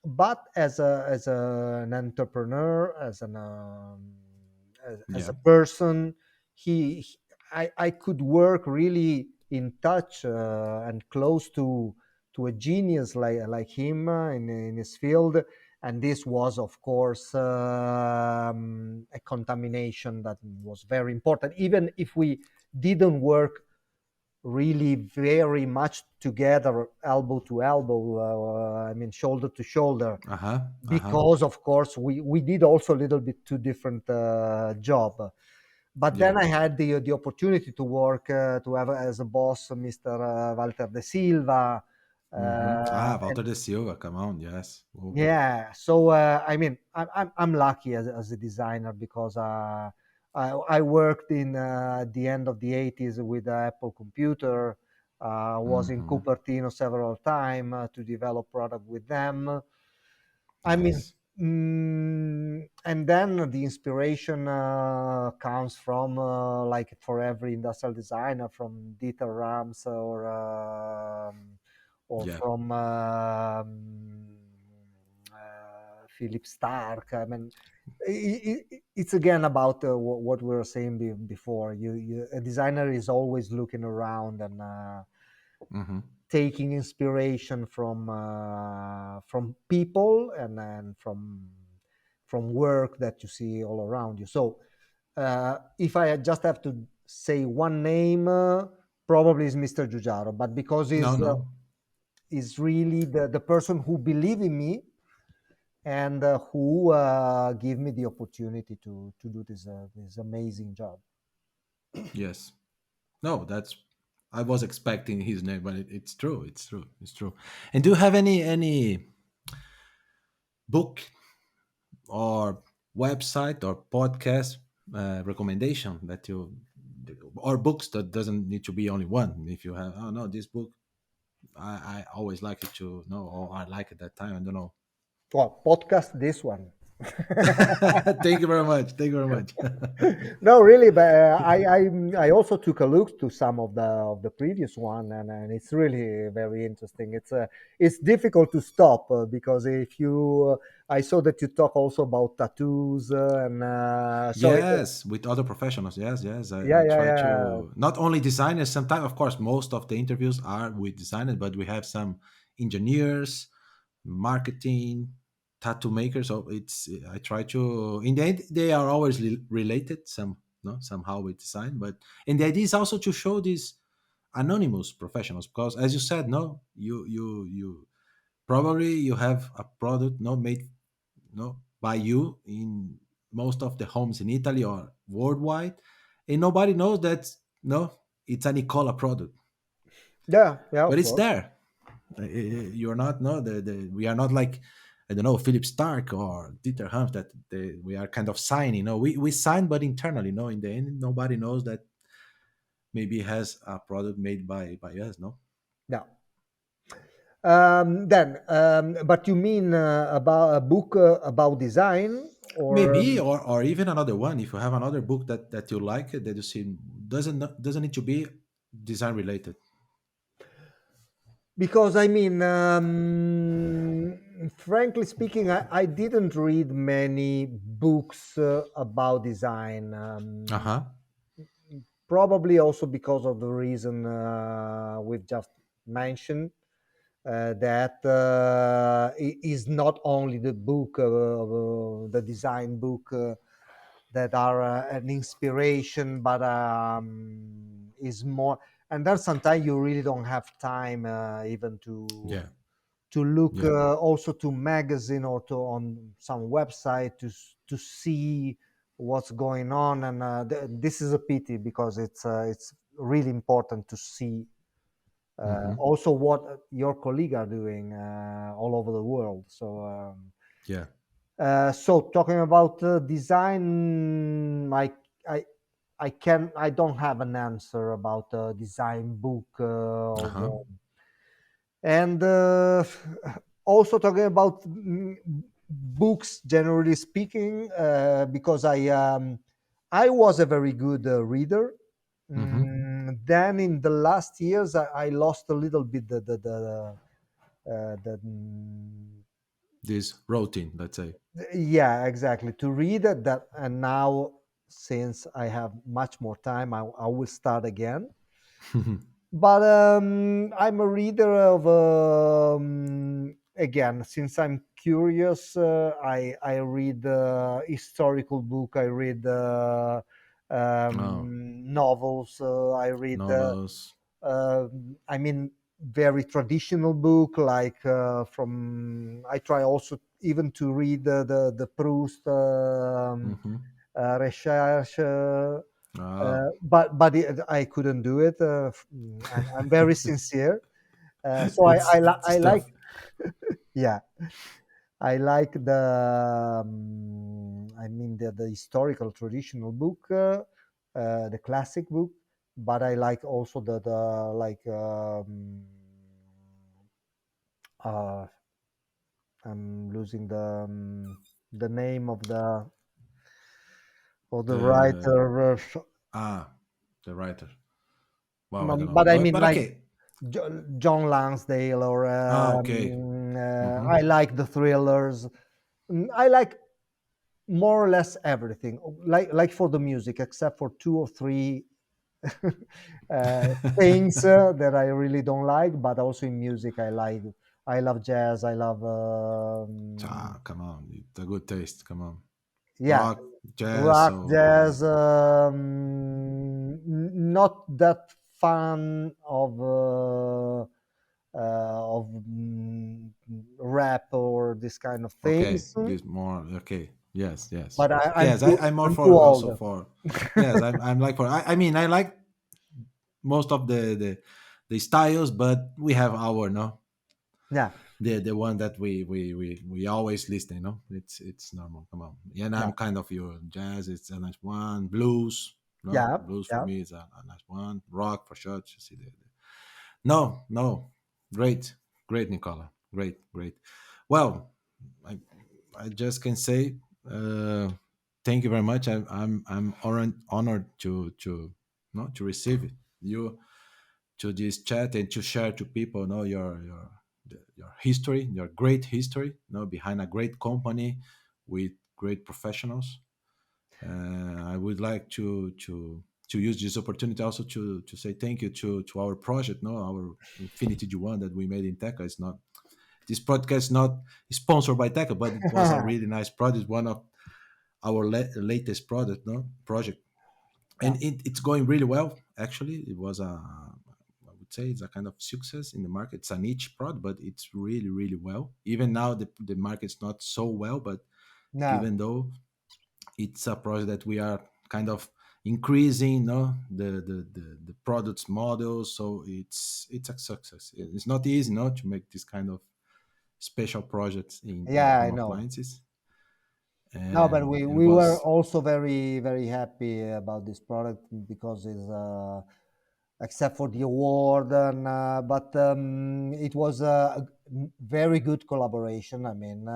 but an entrepreneur, as Yeah. a person, he I could work really in touch and close to a genius like him in his field. And this was, of course, a contamination that was very important, even if we didn't work really very much together, elbow to elbow, I mean, shoulder to shoulder, Uh huh. Uh huh. because of course we did also a little bit two different job. But Yeah. then I had the opportunity to work to have as a boss Mr. Walter de Silva. Ah, And Walter de Silva. Come on. Yes. Oh. yeah, so I mean, I'm lucky as a designer, because I worked in the end of the '80s with Apple Computer. Was in Mm-hmm. Cupertino several times to develop product with them. I mean, Nice. and then the inspiration comes from, like for every industrial designer, from Dieter Rams, or Yeah. from Philip Stark. I mean, it's again about what we were saying before. A designer is always looking around and Mm-hmm. taking inspiration from people, and from work that you see all around you. So if I just have to say one name, probably is Mr. Giugiaro, but because No, he's no. really the person who believe in me, and who give me the opportunity to do this amazing job. Yes. No, that's. I was expecting his name, but it's true. It's true. It's true. And do you have any book or website or podcast recommendation that you, or books that doesn't need to be only one? If you have, oh no, this book I always like it to know, or I like it that time. I don't know. Well, podcast this one. Thank you very much. Thank you very much. No, really, but I also took a look to some of the previous one, and it's really very interesting. It's difficult to stop, because if you I saw that you talk also about tattoos, and so Yes, with other professionals. Yes, yes. I, yeah, I yeah, try yeah, to not only designers. Sometimes, of course, most of the interviews are with designers, but we have some engineers, marketing, tattoo makers. So it's I try to. In the end, they are always related. Some no somehow with design, but and the idea is also to show these anonymous professionals because, as you said, no, you probably you have a product no made by you in most of the homes in Italy or worldwide, and nobody knows that no, it's a Nicola product, yeah, yeah, but of it's course. there. You're not no we are not like I don't know Philip Stark or Dieter Hamps that we are kind of signing. No, we sign, but internally, no. In the end, nobody knows that maybe has a product made by us. No, Yeah. But you mean about a book about design, or maybe or even another one. If you have another book that you like that you see doesn't need to be design related. Because I mean, frankly speaking, I didn't read many books about design. Uh-huh. Probably also because of the reason we've just mentioned. That is not only the book, the design book, that are an inspiration, but is more. And then sometimes you really don't have time even Yeah. to look Yeah. also to magazine or to on some website to see what's going on. And this is a pity because it's really important to see Mm-hmm. also what your colleagues are doing all over the world. Yeah. So talking about design, I I don't have an answer about design book of Uh-huh. and also talking about books generally speaking, because I was a very good reader. Mm-hmm. Then in the last years, I lost a little bit the This routine, let's say. yeah, exactly, to read it. That and now since I have much more time, I will start again. But I'm a reader of again, since I'm curious, I read historical book, I read Oh, novels, I read novels. I mean very traditional book like from I try also even to read the Proust Mm-hmm. recherche, Ah, but I couldn't do it. I'm very sincere. So I it's like tough. yeah, I like the I mean the historical traditional book, the classic book, but I like also the like uh, I'm losing the name of the The writer, ah, the writer. Wow, I don't know. but I mean But like okay. John Lansdale or Ah, okay. Mm-hmm. I like the thrillers. I like more or less everything, like for the music, except for two or three things that I really don't like. But also in music, I like. I love jazz. I love Ah, come on. It's a good taste. Come on. yeah, Rock, jazz, rock, or jazz. Not that fan of rap or this kind of okay. things. This more okay. Yes, yes. But Yes, I'm more I'm too for old. also for yes, I'm like for I mean I like most of the styles, but we have our no Yeah, the one that we always listen, no? It's normal. Come on. Yeah, and yeah, I'm kind of your jazz, it's a nice one. Blues, no? yeah, Blues for yeah. me is a nice one. Rock for sure. You see no, no. Great, great, Nicola. Great, great. Well, I I just can say thank you very much. I'm honored to no to receive you to this chat and to share to people know your history, your great history, behind a great company with great professionals. I would like to use this opportunity also to say thank you to our project, no, our Infinity G1 that we made in Teca. It's not this podcast is not sponsored by Teca, but it was a really nice project, one of our latest product, no project, Yeah. and it's going really well. Actually, it was a I would say it's a kind of success in the market. It's a niche product, but it's really really well. Even now, the market's not so well, but No. even though it's a project that we are kind of increasing the products model, so it's a success. It's not easy to make this kind of special projects in Yeah, I home know. appliances, No, but and we were was also very very happy about this product because it's except for the award and but it was a very good collaboration. I mean,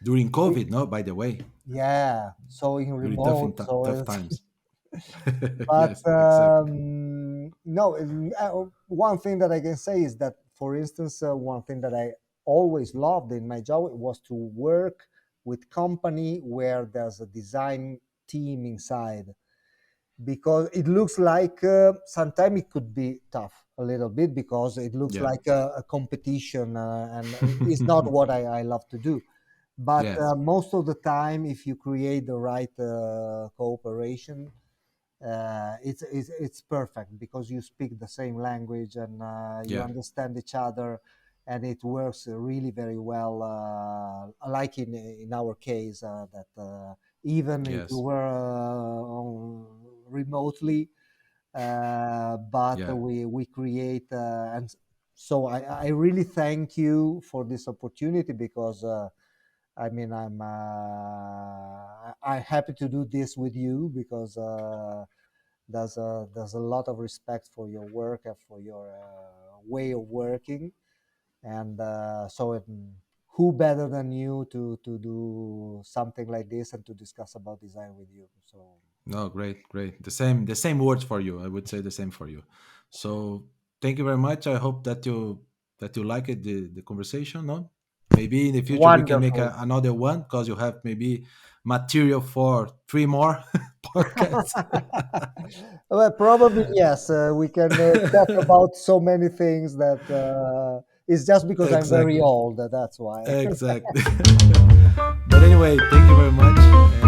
during we, COVID, no, by the way, yeah. So in during tough remote, so tough it's times. but Yes, exactly. No, one thing that I can say is that, for instance, one thing that I always loved in my job was to work with company where there's a design team inside, because it looks like sometimes it could be tough a little bit because it looks Yeah. like a competition, and it's not what I love to do. But Yes. most of the time, if you create the right cooperation, it's perfect because you speak the same language, and you Yeah. understand each other, and it works really very well. Like in our case, that even if we Yes. were remotely, but Yeah. we create, and so I really thank you for this opportunity, because I mean, I'm happy to do this with you, because there's a lot of respect for your work and for your way of working, and who better than you to do something like this and to discuss about design with you? So No, great, great. The same words for you. I would say the same for you. So thank you very much. I hope that you like it, the conversation. No, maybe in the future we can make wonderful. another one because you have maybe material for three more podcasts. Well, probably yes. We can talk about so many things that it's just because I'm very Exactly, old. That's why. exactly. But anyway, thank you very much.